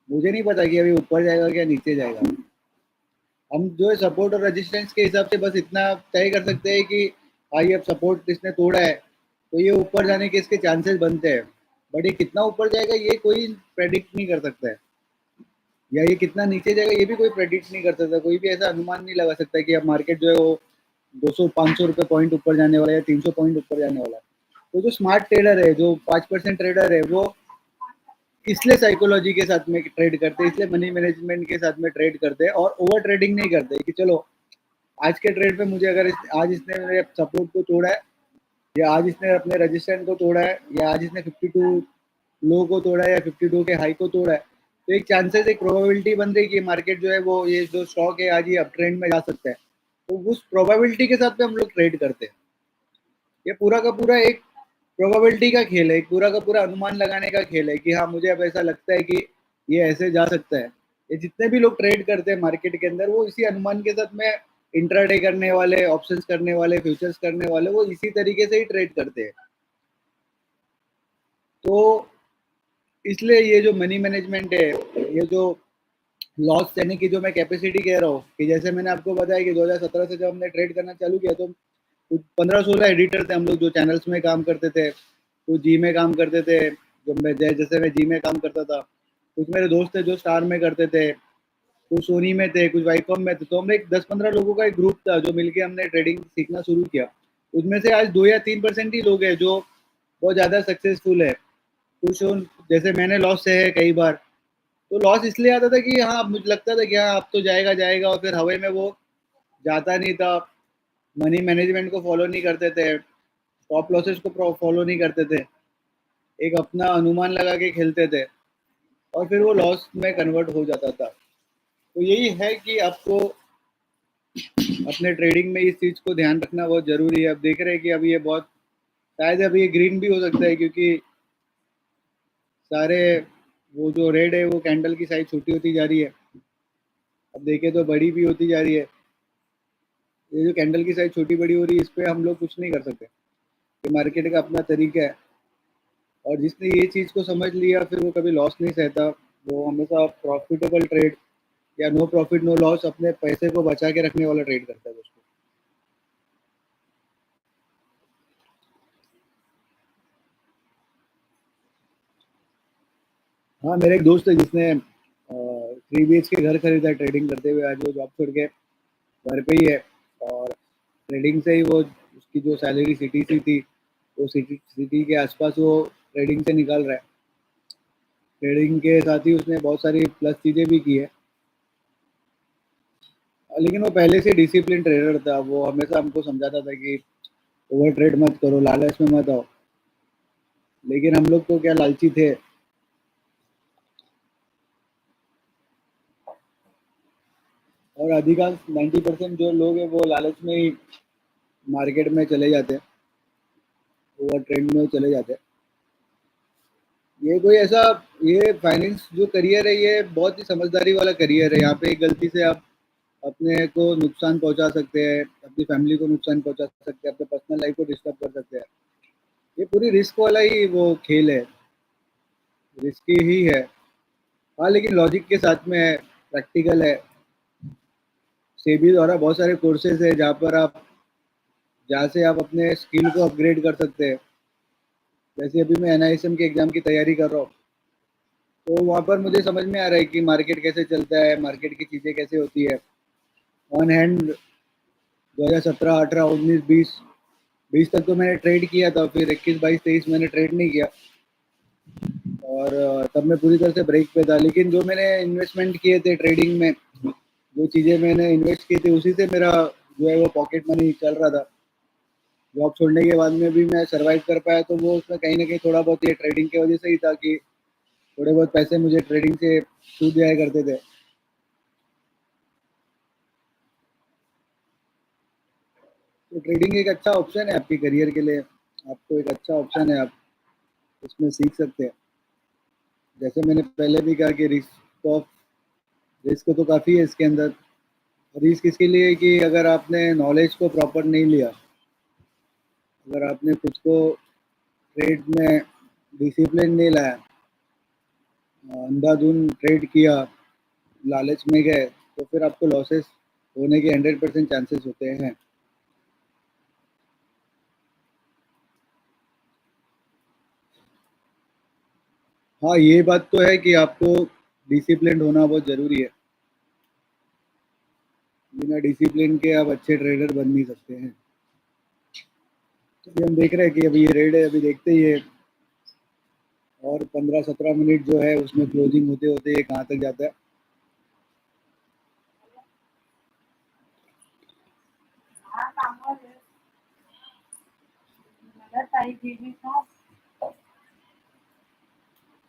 मुझे नहीं पता कि अभी ऊपर जाएगा क्या नीचे जाएगा। हम जो है सपोर्ट और रेजिस्टेंस के हिसाब से बस इतना तय कर सकते हैं कि हाँ, ये अब सपोर्ट इसने तोड़ा है तो ये ऊपर जाने के इसके चांसेस बनते हैं, बट ये कितना ऊपर जाएगा ये कोई प्रेडिक्ट नहीं कर सकता है, या ये कितना नीचे जाएगा ये भी कोई प्रेडिक्ट नहीं कर सकता, कोई भी ऐसा अनुमान नहीं लगा सकता कि अब मार्केट जो है वो 200-500 रुपये पॉइंट ऊपर जाने वाला है या 300 पॉइंट ऊपर जाने वाला है। तो जो स्मार्ट ट्रेडर है, जो 5% ट्रेडर है, वो इसलिए साइकोलॉजी के साथ में ट्रेड करते हैं, इसलिए मनी मैनेजमेंट के साथ में ट्रेड करते हैं, और ओवर ट्रेडिंग नहीं करते कि चलो आज के ट्रेड पे मुझे अगर आज इसने मेरे सपोर्ट को तोड़ा है, या आज इसने अपने रजिस्टेंस को तोड़ा है, या आज इसने 52 लो को तोड़ा है या 52 के हाई को तोड़ा है, तो एक चांसेस, एक प्रोबेबिलिटी बन रही है कि मार्केट जो है वो ये जो स्टॉक है आज ये अप ट्रेंड में जा सकता है। तो उस प्रोबेबिलिटी के साथ में हम लोग ट्रेड करते हैं। ये पूरा का पूरा एक प्रोबेबिलिटी का खेल है, एक पूरा का पूरा अनुमान लगाने का खेल है कि हाँ मुझे अब ऐसा लगता है कि ये ऐसे जा सकता है। ये जितने भी लोग ट्रेड करते हैं मार्केट के अंदर, वो इसी अनुमान के साथ में इंट्राडे करने वाले, ऑप्शंस करने वाले, फ्यूचर्स करने वाले, वो इसी तरीके से ही ट्रेड करते हैं। तो इसलिए ये जो मनी मैनेजमेंट है, ये जो लॉस यानी कि जो मैं कैपेसिटी कह रहा हूँ, कि जैसे मैंने आपको बताया कि 2017 से जब हमने ट्रेड करना चालू किया तो 15-16 एडिटर थे हम लोग, जो चैनल्स में काम करते थे, कुछ जी में काम करते थे, जो मैं जैसे मैं जी में काम करता था, कुछ मेरे दोस्त थे जो स्टार में करते थे, कुछ सोनी में थे, कुछ वाईकॉम में थे। तो हम एक 10-15 लोगों का एक ग्रुप था जो मिलके हमने ट्रेडिंग सीखना शुरू किया। उसमें से आज 2 या 3% ही लोग हैं जो बहुत ज़्यादा सक्सेसफुल है। कुछ जैसे मैंने लॉस सहे है कई बार, तो लॉस इसलिए आता था कि हाँ मुझे लगता था कि हाँ अब तो जाएगा जाएगा, और फिर हवा में वो जाता नहीं था। मनी मैनेजमेंट को फॉलो नहीं करते थे, स्टॉप लॉसेस को फॉलो नहीं करते थे, एक अपना अनुमान लगा के खेलते थे, और फिर वो लॉस में कन्वर्ट हो जाता था। तो यही है कि आपको अपने ट्रेडिंग में इस चीज़ को ध्यान रखना बहुत ज़रूरी है। अब देख रहे हैं कि अभी ये बहुत, शायद अभी ये ग्रीन भी हो सकता है, क्योंकि सारे वो जो रेड है वो कैंडल की साइज छोटी होती जा रही है, अब देखें तो बड़ी भी होती जा रही है। ये जो कैंडल की साइज छोटी बड़ी हो रही है, इस पे हम लोग कुछ नहीं कर सकते, ये मार्केट का अपना तरीका है। और जिसने ये चीज़ को समझ लिया फिर वो कभी लॉस नहीं सहता, वो हमेशा प्रॉफिटेबल ट्रेड, या नो प्रॉफिट नो लॉस, अपने पैसे को बचा के रखने वाला ट्रेड करता है दोस्तों। हाँ, मेरा एक दोस्त है जिसने 3 BHK घर खरीदा है ट्रेडिंग करते हुए। आज वो जॉब छोड़ के घर पे ही है, और ट्रेडिंग से ही वो, उसकी जो सैलरी सिटी से थी, वो सिटी सिटी के आसपास वो ट्रेडिंग से निकाल रहा है। ट्रेडिंग के साथ ही उसने बहुत सारी प्लस चीज़ें भी की है, लेकिन वो पहले से डिसिप्लिन ट्रेडर था। वो हमेशा हमको समझाता था कि ओवर ट्रेड मत करो, लालच में मत आओ। लेकिन हम लोग तो क्या लालची थे, और अधिकांश 90% जो लोग हैं वो लालच में ही मार्केट में चले जाते हैं, ओवर ट्रेंड में चले जाते हैं। ये कोई ऐसा, ये फाइनेंस जो करियर है ये बहुत ही समझदारी वाला करियर है। यहाँ पे एक गलती से आप अपने को नुकसान पहुंचा सकते हैं, अपनी फैमिली को नुकसान पहुंचा सकते हैं, अपने पर्सनल लाइफ को डिस्टर्ब कर सकते हैं। ये पूरी रिस्क वाला ही वो खेल है, रिस्की ही है। हाँ, लेकिन लॉजिक के साथ में है, प्रैक्टिकल है। सेबी द्वारा बहुत सारे कोर्सेज है जहाँ से आप अपने स्किल को अपग्रेड कर सकते हैं। जैसे अभी मैं NISM के एग्ज़ाम की तैयारी कर रहा हूँ, तो वहाँ पर मुझे समझ में आ रहा है कि मार्केट कैसे चलता है, मार्केट की चीज़ें कैसे होती है। ऑन हैंड 2017, 18, 19, 20 तक तो मैंने ट्रेड किया था, फिर 21, 22, 23 मैंने ट्रेड नहीं किया, और तब मैं पूरी तरह से ब्रेक पे था। लेकिन जो मैंने इन्वेस्टमेंट किए थे ट्रेडिंग में, जो चीज़ें मैंने इन्वेस्ट की थी, उसी से मेरा जो है वो पॉकेट मनी चल रहा था। जॉब छोड़ने के बाद में भी मैं सर्वाइव कर पाया, तो वो उसमें कहीं न कहीं थोड़ा बहुत ये ट्रेडिंग की वजह से ही था कि थोड़े बहुत पैसे मुझे ट्रेडिंग से छूट जाया करते थे। तो ट्रेडिंग एक अच्छा ऑप्शन है आपके करियर के लिए, आपको एक अच्छा ऑप्शन है, आप इसमें सीख सकते हैं। जैसे मैंने पहले भी कहा कि रिस्क तो काफ़ी है इसके अंदर। रिस्क इसके लिए है कि अगर आपने नॉलेज को प्रॉपर नहीं लिया, अगर आपने खुद को ट्रेड में डिसिप्लिन नहीं लाया, अंधाधुंध ट्रेड किया, लालच में गए, तो फिर आपको लॉसेस होने के 100% चांसेस होते हैं। हाँ, ये बात तो है कि आपको डिसिप्लिन्ड होना बहुत ज़रूरी है। बिना डिसिप्लिन के आप अच्छे ट्रेडर बन नहीं सकते हैं। तो अभी हम देख रहे हैं कि अभी ये रेड है, अभी देखते ही है और 15-17 मिनट जो है उसमें क्लोजिंग होते-होते ये कहाँ तक जाता है।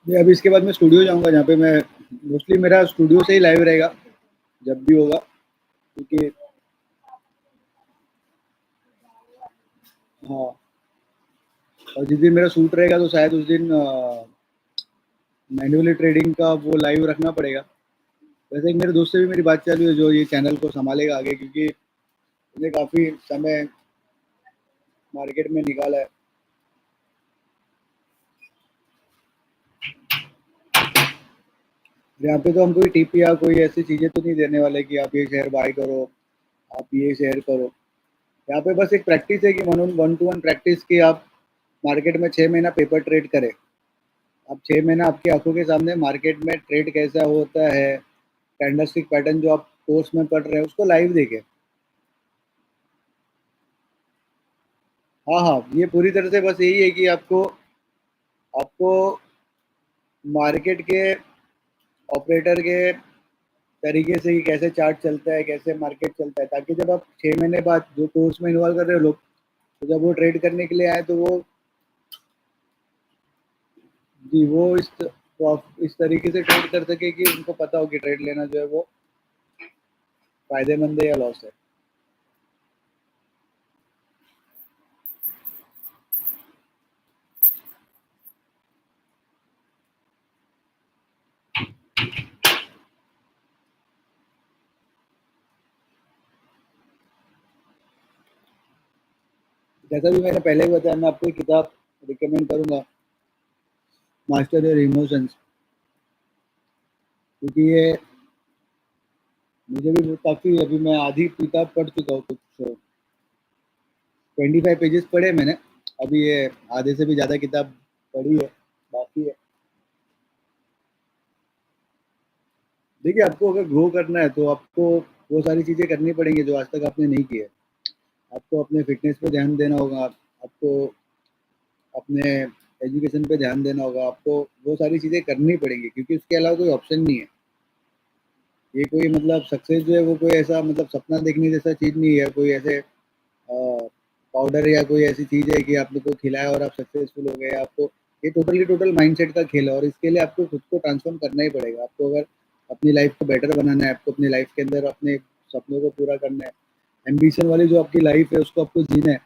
मैं अभी इसके बाद मैं स्टूडियो जाऊँगा जहाँ पे मैं मोस्टली मेरा स्टूडियो से ही लाइव रहेगा, जब भी होगा क्योंकि हाँ, और जिस दिन मेरा शूट रहेगा तो शायद उस दिन मैन्युअली ट्रेडिंग का वो लाइव रखना पड़ेगा। वैसे एक मेरे दोस्त से भी मेरी बात चालू है जो ये चैनल को सँभालेगा आगे क्योंकि उसने काफ़ी समय मार्केट में निकाला है। यहाँ पे तो हम कोई टिप या कोई ऐसी चीज़ें तो नहीं देने वाले कि आप ये शेयर बाय करो, आप ये शेयर करो। यहाँ पे बस एक प्रैक्टिस है कि वन टू वन प्रैक्टिस की आप मार्केट में 6 महीना पेपर ट्रेड करें। आप 6 महीना आपकी आँखों के सामने मार्केट में ट्रेड कैसा होता है, कैंडलस्टिक पैटर्न जो आप कोर्स में पढ़ रहे हैं उसको लाइव देखें। हाँ, हाँ, ये पूरी तरह से बस यही है कि आपको आपको मार्केट के ऑपरेटर के तरीके से कि कैसे चार्ट चलता है, कैसे मार्केट चलता है, ताकि जब आप 6 महीने बाद जो कोर्स में इन्वॉल्व कर रहे हो लोग, तो जब वो ट्रेड करने के लिए आए तो वो जी, वो इस तरीके से ट्रेड कर सके कि उनको पता हो कि ट्रेड लेना जो है वो फ़ायदेमंद है या लॉस है। जैसा भी मैंने पहले भी बताया मैं आपको एक किताब रिकमेंड करूँगा, मास्टर योर इमोशंस क्योंकि ये मुझे भी काफ़ी अभी मैं आधी किताब पढ़ चुका हूँ, कुछ 25 पेजेज़ पढ़े मैंने, अभी ये आधे से भी ज़्यादा किताब पढ़ी है, बाकी है। देखिए, आपको अगर ग्रो करना है तो आपको वो सारी चीज़ें करनी पड़ेंगी जो आज तक आपने नहीं की है। आपको अपने फ़िटनेस पे ध्यान देना होगा, आपको अपने एजुकेशन पे ध्यान देना होगा, आपको वो सारी चीज़ें करनी पड़ेंगी क्योंकि उसके अलावा कोई ऑप्शन नहीं है। ये कोई मतलब सक्सेस जो है वो कोई ऐसा मतलब सपना देखने जैसा चीज़ नहीं है, कोई ऐसे पाउडर या कोई ऐसी चीज़ है कि आपने को खिलाया और आप सक्सेसफुल हो गए। आपको ये टोटल माइंडसेट का खेल है और इसके लिए आपको खुद को ट्रांसफ़ॉर्म करना ही पड़ेगा। आपको अगर अपनी लाइफ़ को बेटर बनाना है, आपको अपनी लाइफ़ के अंदर अपने सपनों को पूरा करना है, एम्बिशन वाली जो आपकी लाइफ़ है उसको आपको जीना है,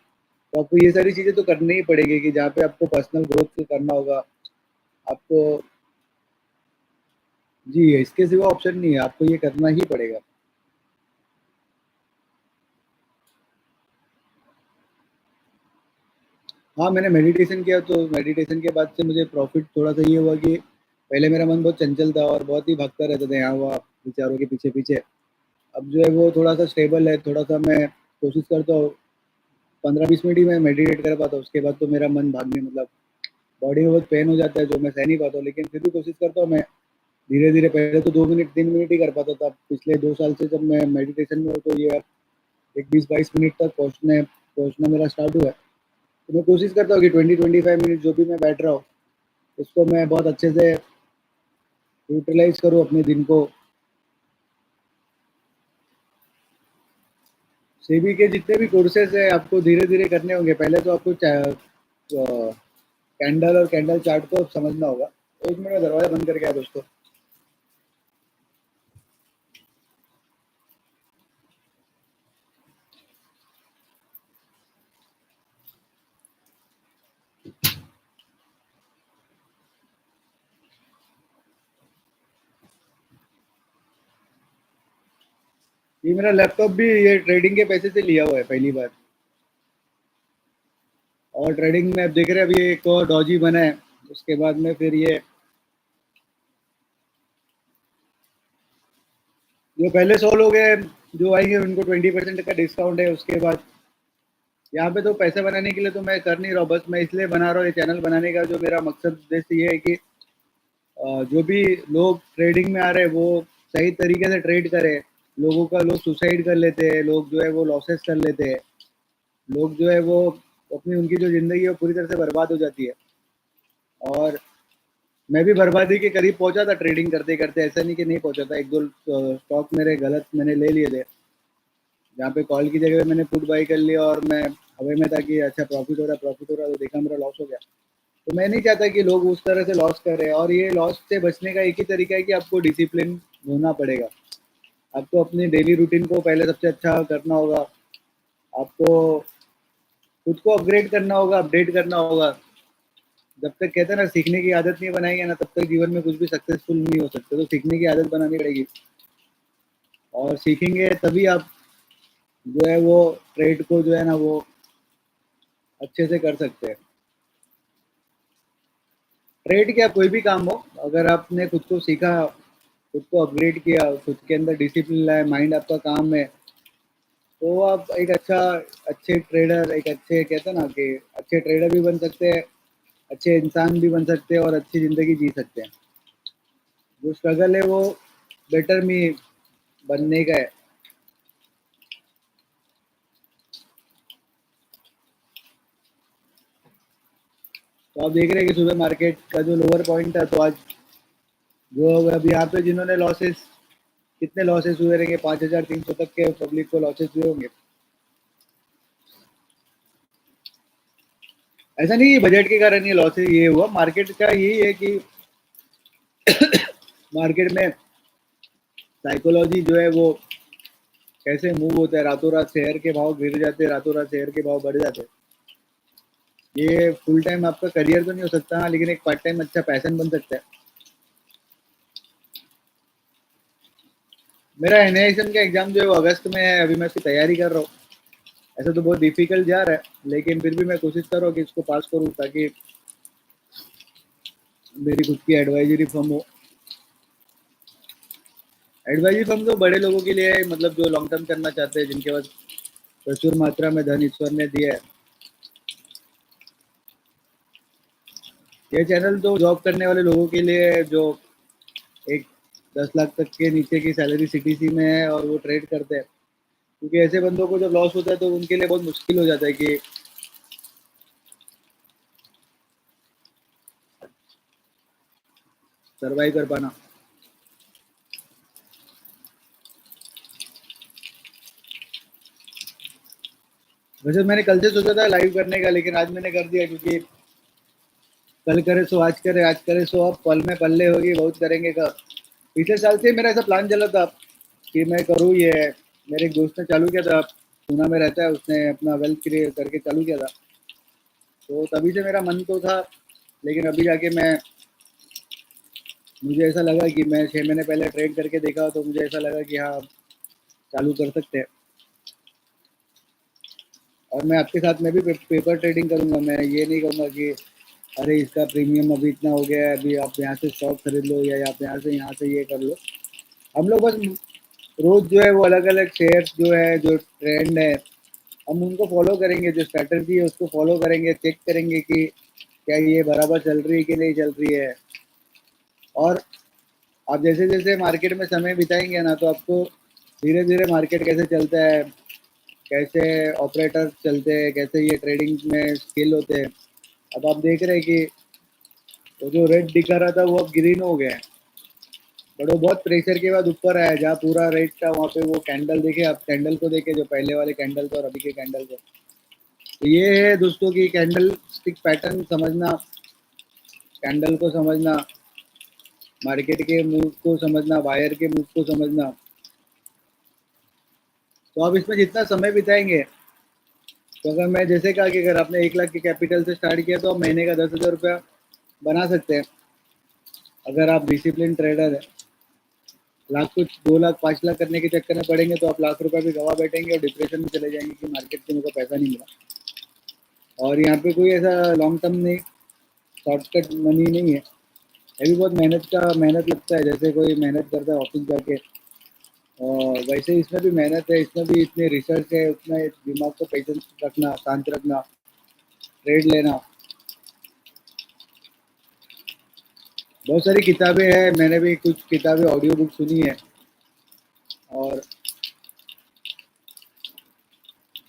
तो आपको ये सारी चीज़ें तो करनी ही पड़ेगी कि जहाँ पे आपको पर्सनल ग्रोथ करना होगा, आपको जी, इसके सिवा ऑप्शन नहीं है, आपको ये करना ही पड़ेगा। हाँ, मैंने मेडिटेशन किया तो मेडिटेशन के बाद से मुझे प्रॉफ़िट थोड़ा-सा ये हुआ कि पहले मेरा मन बहुत चंचल था और बहुत ही भागता रहता था यहाँ-वहाँ विचारों के पीछे-पीछे। अब जो है वो थोड़ा-सा स्टेबल है, थोड़ा-सा मैं कोशिश करता हूँ 15-20 मिनट ही मैं मेडिटेट कर पाता हूँ, उसके बाद तो मेरा मन भागने मतलब बॉडी में बहुत पेन हो जाता है जो मैं सह नहीं पाता हूँ, लेकिन फिर भी कोशिश करता हूँ मैं धीरे-धीरे पहले तो 2 मिनट, 3 मिनट ही कर पाता था। पिछले 2 साल से जब मैं मेडिटेशन में हूँ तो ये अब एक 20-22 मिनट तक पहुँचना मेरा स्टार्ट हुआ है। तो मैं कोशिश करता हूँ कि 20-25 मिनट जो भी मैं बैठ रहा हूँ, उसको मैं बहुत अच्छे से यूटिलाइज़ करूँ अपने दिन को। सेबी के जितने भी कोर्सेज़ हैं आपको धीरे-धीरे करने होंगे। पहले तो आपको कैंडल और कैंडल चार्ट को समझना होगा। 1 मिनट में दरवाज़ा बंद करके आया दोस्तों। ये मेरा लैपटॉप भी ये ट्रेडिंग के पैसे से लिया हुआ है पहली बार। और ट्रेडिंग में अब देख रहे हैं अभी एक और डॉजी बना है। उसके बाद में फिर ये जो पहले 100 लोग हैं जो आएँगे उनको 20% का डिस्काउंट है। उसके बाद यहाँ पे तो पैसे बनाने के लिए तो मैं कर नहीं रहा हूँ, बस मैं इसलिए बना रहा हूँ ये चैनल बनाने का जो मेरा मकसद उद्देश्य ये है कि जो भी लोग ट्रेडिंग में आ रहे हैं वो सही तरीके से ट्रेड करें। लोग सुसाइड कर लेते हैं, लोग जो है वो लॉसेस कर लेते हैं, लोग जो है वो अपनी उनकी जो ज़िंदगी है वो पूरी तरह से बर्बाद हो जाती है। और मैं भी बर्बादी के करीब पहुंचा था ट्रेडिंग करते-करते, ऐसा नहीं कि नहीं पहुंचा था। 1-2 स्टॉक मेरे गलत मैंने ले लिए थे। जहाँ पे कॉल की जगह पे मैंने पुट बाय कर लिया और मैं हवा में था कि अच्छा प्रॉफिट हो रहा है, तो देखा मेरा लॉस हो गया। तो मैं नहीं चाहता कि लोग उस तरह से लॉस करें, और ये लॉस से बचने का एक ही तरीका है कि आपको डिसिप्लिन होना पड़ेगा। आपको अपनी डेली रूटीन को पहले सबसे अच्छा करना होगा। आपको खुद को अपग्रेड करना होगा, अपडेट करना होगा। जब तक कहते हैं ना सीखने की आदत नहीं बनाएंगे ना, तब तक जीवन में कुछ भी सक्सेसफुल नहीं हो सकते। तो सीखने की आदत बनानी पड़ेगी, और सीखेंगे तभी आप जो है वो ट्रेड को जो है ना वो अच्छे से कर सकते हैं। ट्रेड क्या कोई भी काम हो, अगर आपने खुद को सीखा, खुद को अपग्रेड किया, खुद के अंदर डिसिप्लिन लाए, माइंड आपका काम है, तो आप एक अच्छे ट्रेडर, एक अच्छे कहते हैं ना कि अच्छे ट्रेडर भी बन सकते हैं, अच्छे इंसान भी बन सकते हैं और अच्छी ज़िंदगी जी सकते हैं। जो स्ट्रगल है वो बेटर मी बनने का है। तो आप देख रहे हैं कि सुबह मार्केट का जो लोअर पॉइंट था, तो आज जो अब यहाँ पे जिन्होंने लॉसेस, कितने लॉसेस हुए रहेंगे, 5,300 तक के पब्लिक को लॉसेस हुए होंगे। ऐसा नहीं कि बजट के कारण ये लॉसेस ये हुआ, मार्केट का यही है कि मार्केट में साइकोलॉजी जो है वो कैसे मूव होता है। रातों रात शेयर के भाव गिर जाते हैं, रातों रात शेयर के भाव बढ़ जाते हैं। ये फुल टाइम आपका करियर तो नहीं हो सकता, हाँ, लेकिन एक पार्ट टाइम अच्छा पैशन बन सकता है। मेरा एनआईएसएम का एग्जाम जो है वो अगस्त में है, अभी मैं उसकी तैयारी कर रहा हूँ। ऐसा तो बहुत डिफिकल्ट जा रहा है, लेकिन फिर भी मैं कोशिश कर रहा हूँ कि इसको पास करूँ, ताकि मेरी खुद की एडवाइजरी फर्म हो। एडवाइजरी फर्म तो बड़े लोगों के लिए है, मतलब जो लॉन्ग टर्म करना चाहते हैं, जिनके पास प्रचुर मात्रा में धन ईश्वर ने दिया है। ये चैनल तो जॉब करने वाले लोगों के लिए है, जो एक 10 लाख तक के नीचे की सैलरी सीटीसी में है और वो ट्रेड करते हैं। क्योंकि ऐसे बंदों को जब लॉस होता है तो उनके लिए बहुत मुश्किल हो जाता है कि सरवाइव कर पाना। वैसे मैंने कल से सोचा था लाइव करने का, लेकिन आज मैंने कर दिया, क्योंकि कल करे सो आज करे, आज करे सो अब, पल में पल्ले होगी बहुत करेंगे का। पिछले साल से मेरा ऐसा प्लान चला था कि मैं करूँ ये। मेरे एक दोस्त ने चालू किया था, पूना में रहता है, उसने अपना वेल्थ क्रिएट करके चालू किया था। तो तभी से मेरा मन तो था, लेकिन अभी जाके मैं, मुझे ऐसा लगा कि मैं 6 महीने पहले ट्रेड करके देखा, तो मुझे ऐसा लगा कि हाँ चालू कर सकते हैं। और मैं आपके साथ में भी पेपर ट्रेडिंग करूंगा। मैं ये नहीं कहूँगा कि अरे इसका प्रीमियम अभी इतना हो गया है, अभी आप यहाँ से स्टॉक खरीद लो, या आप यहाँ से ये कर लो। हम लोग बस रोज जो है वो अलग अलग शेयर्स जो है, जो ट्रेंड है, हम उनको फॉलो करेंगे। जो स्ट्रैटेजी है उसको फॉलो करेंगे, चेक करेंगे कि क्या ये बराबर चल रही है कि नहीं चल रही है। और आप जैसे जैसे मार्केट में समय बिताएंगे ना, तो आपको धीरे धीरे मार्केट कैसे चलता है, कैसे ऑपरेटर चलते हैं, कैसे ये ट्रेडिंग में स्किल होते हैं। अब आप देख रहे हैं कि वो जो रेड दिखा रहा था वो अब ग्रीन हो गया है, बट वो बहुत प्रेशर के बाद ऊपर आया। जहाँ पूरा रेड था वहाँ पे वो कैंडल देखे, आप कैंडल को देखे, जो पहले वाले कैंडल थे और अभी के कैंडल को। तो ये है दोस्तों की कैंडल स्टिक पैटर्न समझना, कैंडल को समझना, मार्केट के मूव को समझना, वायर के मूव को समझना। तो आप इसमें जितना समय बिताएंगे, तो अगर मैं जैसे कहा कि अगर आपने 1 लाख के कैपिटल से स्टार्ट किया, तो आप महीने का 10,000 रुपया बना सकते हैं। अगर आप डिसिप्लिन ट्रेडर है, लाख कुछ 2 लाख 5 लाख करने के चक्कर में पड़ेंगे, तो आप लाख रुपया भी गवा बैठेंगे और डिप्रेशन में चले जाएंगे कि मार्केट से मुझे पैसा नहीं मिला। और यहाँ पे कोई ऐसा लॉन्ग टर्म नहीं, शॉर्टकट मनी नहीं है। ये भी बहुत मेहनत लगता है, जैसे कोई मेहनत करता है ऑफिस जाके, और वैसे इसमें भी मेहनत है, इसमें भी इतनी रिसर्च है, उतना दिमाग को पेशेंस रखना, शांत रखना, ट्रेड लेना। बहुत सारी किताबें हैं, मैंने भी कुछ किताबें ऑडियो बुक सुनी है और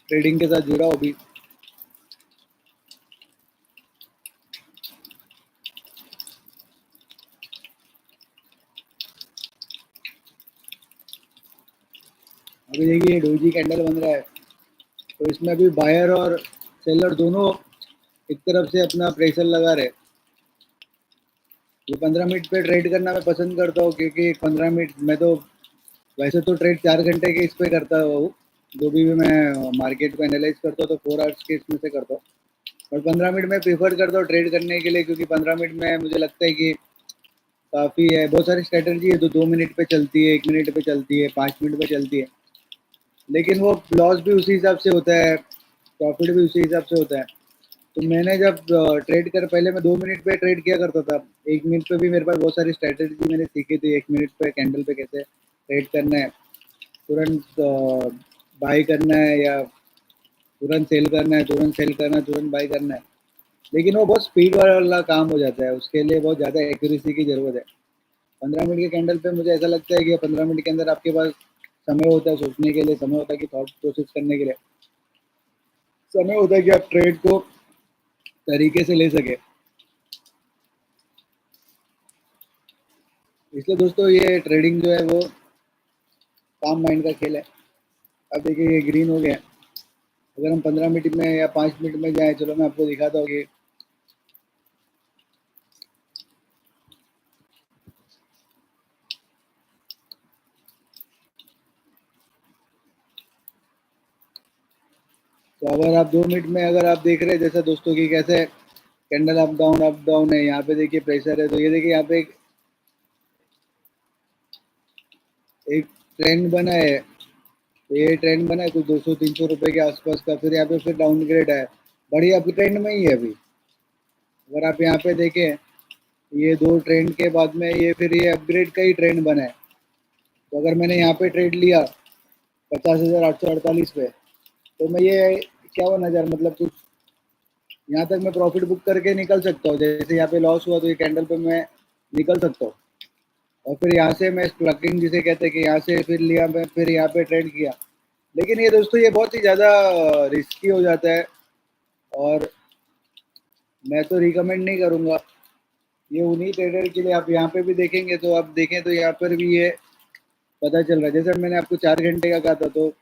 ट्रेडिंग के साथ जुड़ा हूँ अभी। अभी देखिए डोजी कैंडल बन रहा है, तो इसमें अभी बायर और सेलर दोनों एक तरफ से अपना प्रेशर लगा रहे। ये 15 मिनट पे ट्रेड करना मैं पसंद करता हूँ, क्योंकि 15 मिनट मैं तो वैसे तो ट्रेड 4 घंटे के इस पे करता हूँ। जो भी मैं मार्केट को एनालाइज करता हूँ तो 4 आवर्स के इसमें से करता हूँ। और 15 मिनट में प्रीफर करता हूँ ट्रेड करने के लिए, क्योंकि 15 मिनट में मुझे लगता है कि काफ़ी है। बहुत सारी स्ट्रेटजी है तो 2 मिनट पे चलती है, 1 मिनट पे चलती है, 5 मिनट पे चलती है, लेकिन वो लॉस भी उसी हिसाब से होता है, प्रॉफिट भी उसी हिसाब से होता है। तो मैंने जब ट्रेड कर पहले मैं 2 मिनट पे ट्रेड किया करता था। 1 मिनट पे भी मेरे पास बहुत सारी स्ट्रेटजी मैंने सीखी थी। 1 मिनट पे कैंडल पे कैसे ट्रेड करना है, तुरंत बाई करना है या तुरंत सेल करना है, तुरंत सेल करना है, तुरंत बाई करना है। लेकिन वो बहुत स्पीड वाला काम हो जाता है, उसके लिए बहुत ज़्यादा एक्यूरेसी की ज़रूरत है। 15 मिनट के कैंडल पे मुझे ऐसा लगता है कि 15 मिनट के अंदर आपके पास समय होता है सोचने के लिए, समय होता है कि थॉट प्रोसेस करने के लिए, समय होता है कि आप ट्रेड को तरीके से ले सके। इसलिए दोस्तों ये ट्रेडिंग जो है वो काम माइंड का खेल है। अब देखिए ये ग्रीन हो गया। अगर हम 15 मिनट में या 5 मिनट में जाए, चलो मैं आपको दिखाता हूँ कि तो अगर आप 2 मिनट में अगर आप देख रहे हैं जैसा दोस्तों की कैसे कैंडल अप डाउन है, यहाँ पे देखिए प्रेशर है, तो ये देखिए यहाँ पे एक ट्रेंड बना है। तो ये ट्रेंड बना है कुछ 200-300 रुपए के आसपास का, फिर यहाँ पे फिर डाउनग्रेड है। बढ़िया आपकी ट्रेंड में ही है अभी। अगर आप यहाँ पे देखें, ये दो ट्रेंड के बाद में ये फिर ये अपग्रेड का ही ट्रेंड बना है। तो अगर मैंने यहाँ पे ट्रेड लिया 50,848 पे, तो मैं ये 51,000 मतलब कुछ यहाँ तक मैं प्रॉफिट बुक करके निकल सकता हूँ। जैसे यहाँ पे लॉस हुआ तो ये कैंडल पे मैं निकल सकता हूँ। और फिर यहाँ से मैं प्लकिंग जिसे कहते हैं कि यहाँ से फिर लिया मैं, फिर यहाँ पे ट्रेड किया। लेकिन ये दोस्तों ये बहुत ही ज़्यादा रिस्की हो जाता है, और मैं तो रिकमेंड नहीं करूँगा ये उन्हीं ट्रेडर के लिए। आप यहाँ पे भी देखेंगे तो आप देखें तो यहाँ पर भी ये पता चल रहा है, जैसे मैंने आपको 4 घंटे का कहा था, तो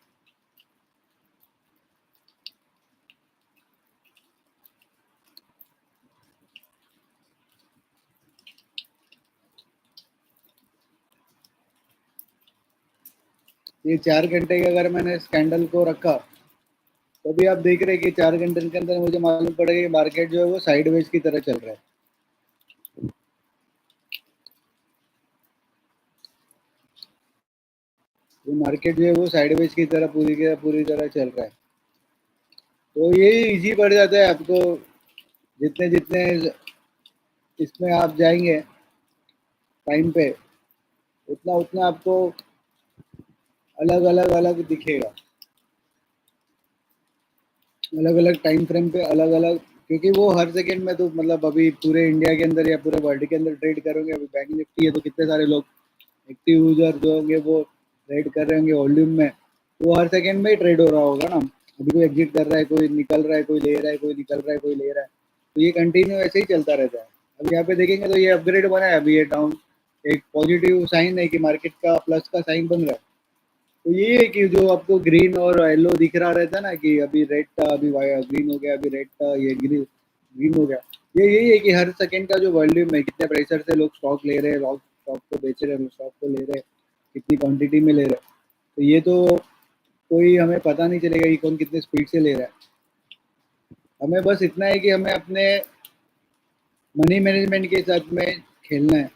ये 4 घंटे का अगर मैंने इस कैंडल को रखा, तो अभी आप देख रहे हैं कि 4 घंटे के अंदर मुझे मालूम पड़ेगा कि मार्केट जो है वो साइडवेज की तरह चल रहा है। तो मार्केट जो है वो साइडवेज की तरह पूरी तरह चल रहा है। तो ये इजी पड़ जाता है आपको, जितने जितने इसमें आप जाएंगे टाइम पे, उतना उतना आपको अलग अलग अलग दिखेगा, अलग अलग टाइम फ्रेम पे अलग अलग। क्योंकि वो हर सेकंड में तो मतलब अभी पूरे इंडिया के अंदर या पूरे वर्ल्ड के अंदर ट्रेड करोगे। अभी बैंक निफ्टी है तो कितने सारे लोग एक्टिव यूजर जो होंगे वो ट्रेड कर रहे होंगे वॉल्यूम में, तो वो हर सेकंड में ही ट्रेड हो रहा होगा ना। अभी कोई एग्जिट कर रहा है, कोई निकल रहा है, कोई ले रहा है, कोई निकल रहा है, कोई ले रहा है, तो ये कंटिन्यू ऐसे ही चलता रहता है। अब यहाँ पे देखेंगे तो ये अपग्रेड बना है, अभी ये डाउन एक पॉजिटिव साइन है कि मार्केट का प्लस का साइन बन रहा है। तो ये है कि जो आपको ग्रीन और येलो दिख रहा रहता है ना कि अभी रेड था, अभी ग्रीन हो गया, अभी रेड था, ये ग्रीन ग्रीन हो गया। ये यही है कि हर सेकंड का जो वॉल्यूम है, कितने प्रेशर से लोग स्टॉक ले रहे हैं, लोग स्टॉक को बेच रहे हैं, स्टॉक को ले रहे हैं, कितनी क्वांटिटी में ले रहे हैं। तो ये तो कोई हमें पता नहीं चलेगा कि कौन कितने स्पीड से ले रहा है। हमें बस इतना है कि हमें अपने मनी मैनेजमेंट के साथ में खेलना है।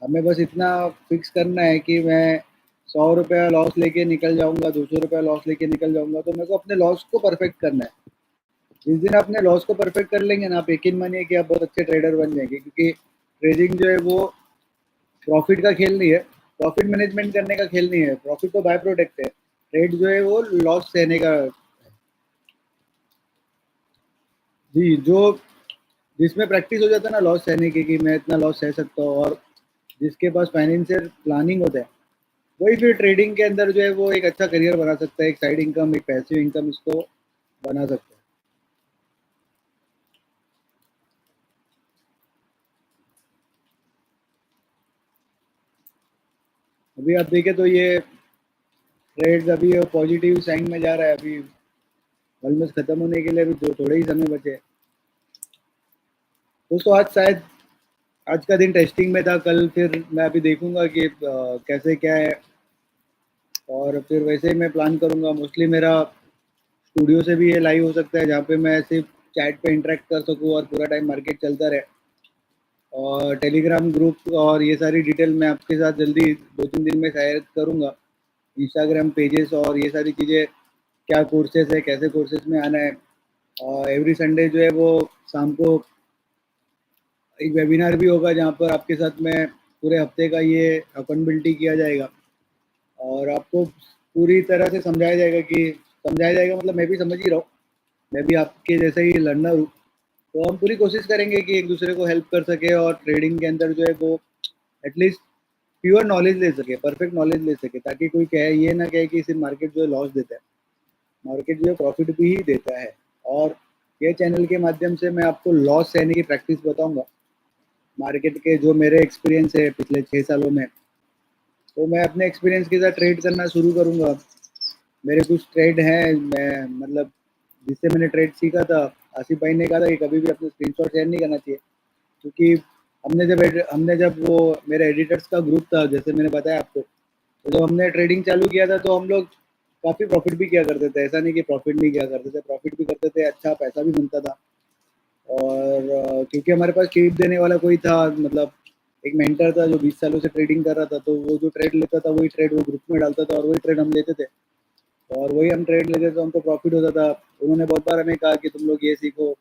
हमें बस इतना फिक्स करना है कि मैं 100 रुपया लॉस लेके निकल जाऊंगा, 200 रुपया लॉस लेके निकल जाऊंगा, तो मेरे को अपने लॉस को परफेक्ट करना है। जिस दिन आप अपने लॉस को परफेक्ट कर लेंगे ना, आप यकीन मानिए कि आप बहुत अच्छे ट्रेडर बन जाएंगे, क्योंकि ट्रेडिंग जो है वो प्रॉफिट का खेल नहीं है, प्रॉफिट मैनेजमेंट करने का खेल नहीं है। प्रॉफिट तो बाय प्रोडक्ट है, ट्रेड जो है वो लॉस सहने का। जी जो जिसमें प्रैक्टिस हो जाता है ना लॉस सहने की, कि मैं इतना लॉस सह सकता हूँ, और जिसके पास फाइनेंशियल प्लानिंग होता है, वही फिर ट्रेडिंग के अंदर जो है वो एक अच्छा करियर बना सकता है, एक साइड इनकम, एक पैसिव इनकम इसको बना सकता है। अभी आप देखें तो ये ट्रेड्स अभी पॉजिटिव साइन में जा रहा है, अभी ऑलमोस्ट खत्म होने के लिए अभी थोड़े ही समय बचे हैं। दोस्तों आज शायद आज का दिन टेस्टिंग में था, कल फिर मैं अभी देखूंगा कि कैसे क्या है, और फिर वैसे ही मैं प्लान करूंगा। मोस्टली मेरा स्टूडियो से भी ये लाइव हो सकता है, जहाँ पे मैं सिर्फ चैट पे इंटरेक्ट कर सकूँ और पूरा टाइम मार्केट चलता रहे। और टेलीग्राम ग्रुप और ये सारी डिटेल मैं आपके साथ जल्दी 2-3 दिन में शेयर करूँगा। इंस्टाग्राम पेजेस और ये सारी चीज़ें, क्या कोर्सेज है, कैसे कोर्सेज में आना है। और एवरी संडे जो है वो शाम को एक वेबिनार भी होगा, जहाँ पर आपके साथ में पूरे हफ्ते का ये अकाउंटेबिलिटी किया जाएगा, और आपको पूरी तरह से समझाया जाएगा, मतलब मैं भी समझ ही रहा हूँ, मैं भी आपके जैसा ही लर्नर हूँ। तो हम पूरी कोशिश करेंगे कि एक दूसरे को हेल्प कर सके, और ट्रेडिंग के अंदर जो है वो एटलीस्ट प्योर नॉलेज ले सके, परफेक्ट नॉलेज ले सके, ताकि कोई कहे ये ना कहे कि सिर्फ मार्केट जो है लॉस देता है, मार्केट जो है प्रॉफिट भी ही देता है। और ये चैनल के माध्यम से मैं आपको लॉस सहने की प्रैक्टिस बताऊंगा, मार्केट के जो मेरे एक्सपीरियंस है पिछले 6 सालों में। तो मैं अपने एक्सपीरियंस के साथ ट्रेड करना शुरू करूंगा। मेरे कुछ ट्रेड हैं, मैं मतलब जिससे मैंने ट्रेड सीखा था। आसिफ भाई ने कहा था कि कभी भी अपने स्क्रीनशॉट शेयर नहीं करना चाहिए, क्योंकि हमने जब वो मेरे एडिटर्स का ग्रुप था, जैसे मैंने बताया आपको, तो जब हमने ट्रेडिंग चालू किया था तो हम लोग काफ़ी प्रॉफिट भी किया करते थे। ऐसा नहीं कि प्रॉफिट नहीं किया करते थे, प्रॉफिट भी करते थे, अच्छा पैसा भी बनता था। और क्योंकि हमारे पास टिप देने वाला कोई था, मतलब एक मेंटर था जो 20 सालों से ट्रेडिंग कर रहा था, तो वो जो ट्रेड लेता था वही ट्रेड वो ग्रुप में डालता था, और वही ट्रेड हम लेते थे, और वही हम ट्रेड लेते थे, तो हमको प्रॉफिट होता था। उन्होंने बहुत बार हमें कहा कि तुम लोग ये सीखो,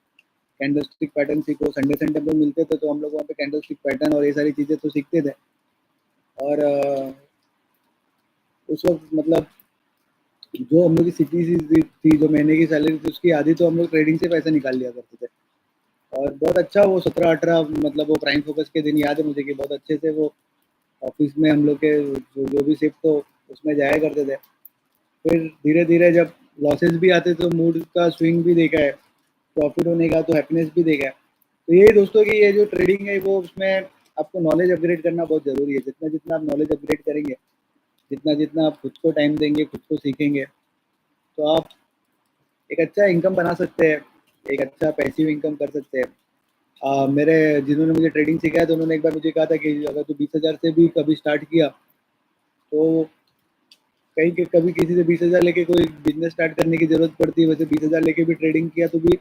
कैंडल स्टिक पैटर्न सीखो। संडे संडे हम लोग मिलते थे, तो हम लोग वहाँ पे कैंडल स्टिक पैटर्न और ये सारी चीज़ें तो सीखते थे। और उस वक्त मतलब जो हम लोग की सिटी थी, जो महीने की सैलरी थी, उसकी आधी तो हम लोग ट्रेडिंग से पैसे निकाल लिया करते थे। और बहुत अच्छा वो 17-18, मतलब वो प्राइम फोकस के दिन याद है मुझे, कि बहुत अच्छे से वो ऑफिस में हम लोग के जो भी शिफ्ट हो उसमें जाया करते थे। फिर धीरे धीरे जब लॉसेस भी आते तो मूड का स्विंग भी देखा है, प्रॉफिट होने का तो हैप्पीनेस भी देखा है। तो यही दोस्तों की ये जो ट्रेडिंग है वो, उसमें आपको नॉलेज अपग्रेड करना बहुत ज़रूरी है। जितना जितना आप नॉलेज अपग्रेड करेंगे, जितना जितना आप खुद को टाइम देंगे, खुद को सीखेंगे, तो आप एक अच्छा इनकम बना सकते हैं, एक अच्छा पैसिव इनकम कर सकते हैं। मेरे जिन्होंने मुझे ट्रेडिंग सिखाया, तो उन्होंने एक बार मुझे कहा था कि अगर तू 20,000 से भी कभी स्टार्ट किया, तो कहीं कभी किसी से 20,000 लेके कोई बिजनेस स्टार्ट करने की जरूरत पड़ती है, वैसे 20,000 लेके भी ट्रेडिंग किया तो भी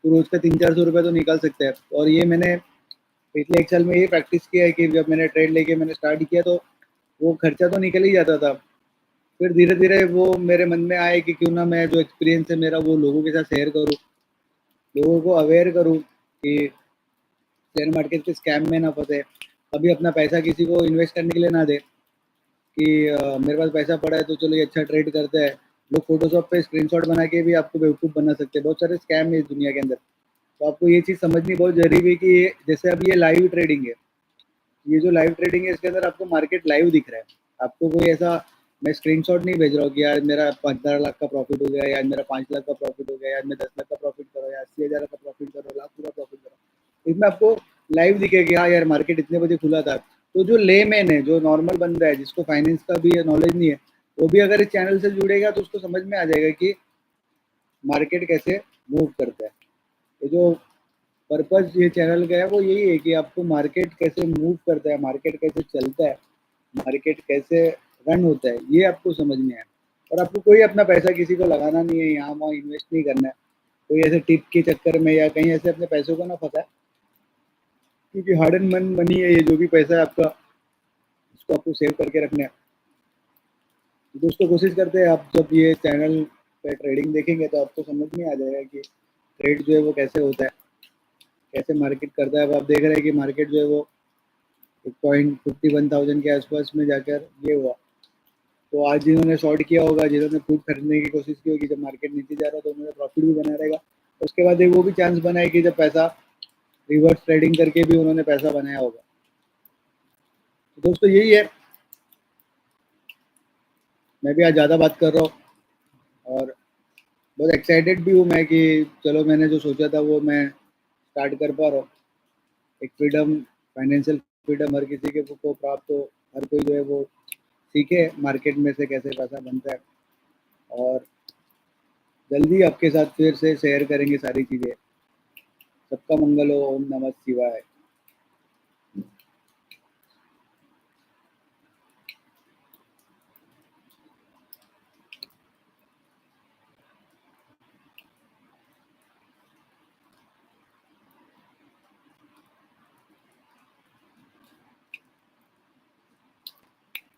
तो रोज का 300-400 रुपये तो निकाल सकते हैं। और ये मैंने पिछले 1 साल में ये प्रैक्टिस किया है कि जब मैंने ट्रेड लेके मैंने स्टार्ट किया, तो वो खर्चा तो निकल ही जाता था। फिर धीरे धीरे वो मेरे मन में आए कि क्यों ना मैं जो एक्सपीरियंस है मेरा वो लोगों के साथ शेयर करूँ, लोगों को अवेयर करूँ कि शेयर मार्केट के स्कैम में ना फंसे, अभी अपना पैसा किसी को इन्वेस्ट करने के लिए ना दे, कि मेरे पास पैसा पड़ा है तो चलो ये अच्छा ट्रेड करते हैं। लोग फोटोशॉप पे स्क्रीनशॉट बना के भी आपको बेवकूफ़ बना सकते हैं, बहुत सारे स्कैम है इस दुनिया के अंदर। तो आपको ये चीज़ समझनी बहुत ज़रूरी है कि जैसे अब ये लाइव ट्रेडिंग है, ये जो लाइव ट्रेडिंग है इसके अंदर आपको मार्केट लाइव दिख रहा है। आपको कोई ऐसा मैं स्क्रीनशॉट नहीं भेज रहा हूँ कि यार मेरा 15 लाख का प्रॉफिट हो गया, यार मेरा 5 लाख का प्रॉफिट हो गया, यार मैं 10 लाख का प्रॉफिट करो, या 80,000 का प्रॉफिट करो, लाख पूरा प्रॉफिट करो। इसमें आपको लाइव दिखेगा कि हाँ यार मार्केट इतने बजे खुला था। तो जो लेमैन है, जो नॉर्मल बंदा है, जिसको फाइनेंस का भी नॉलेज नहीं है, वो भी अगर इस चैनल से जुड़ेगा तो उसको समझ में आ जाएगा कि मार्केट कैसे मूव करता है। ये जो पर्पज़ ये चैनल का है वो यही है कि आपको मार्केट कैसे मूव करता है, मार्केट कैसे चलता है, मार्केट कैसे रन होता है, ये आपको समझ में आए। और आपको कोई अपना पैसा किसी को लगाना नहीं है, यहाँ वहाँ इन्वेस्ट नहीं करना है, कोई ऐसे टिप के चक्कर में या कहीं ऐसे अपने पैसों को ना फंसाए, क्योंकि हार्ड एंड मनी है ये, जो भी पैसा है आपका, इसको आपको सेव करके रखना है। तो दोस्तों कोशिश करते हैं, आप जब ये चैनल पे ट्रेडिंग देखेंगे तो आपको समझ में आ जाएगा कि ट्रेड जो है वो कैसे होता है, कैसे मार्केट करता है। अब आप देख रहे हैं कि मार्केट जो है वो 51,000 के आसपास में जाकर ये हुआ। तो आज जिन्होंने शॉर्ट किया होगा, जिन्होंने फूड खरीदने की कोशिश की होगी, जब मार्केट नीचे जा रहा है तो उन्होंने प्रॉफिट भी बना रहेगा। उसके बाद एक वो भी चांस बना है कि जब पैसा रिवर्स ट्रेडिंग करके भी उन्होंने पैसा बनाया होगा। तो दोस्तों यही है, मैं भी आज ज़्यादा बात कर रहा हूँ और बहुत एक्साइटेड भी हूँ मैं कि चलो मैंने जो सोचा था वो मैं स्टार्ट कर पा रहा हूँ। एक फ्रीडम, फाइनेंशियल फ्रीडम हर किसी के को प्राप्त हो, हर कोई जो है वो सीखे मार्केट में से कैसे पैसा बनता है। और जल्दी आपके साथ फिर से शेयर करेंगे सारी चीज़ें। सबका मंगल हो। ओम नमः शिवाय।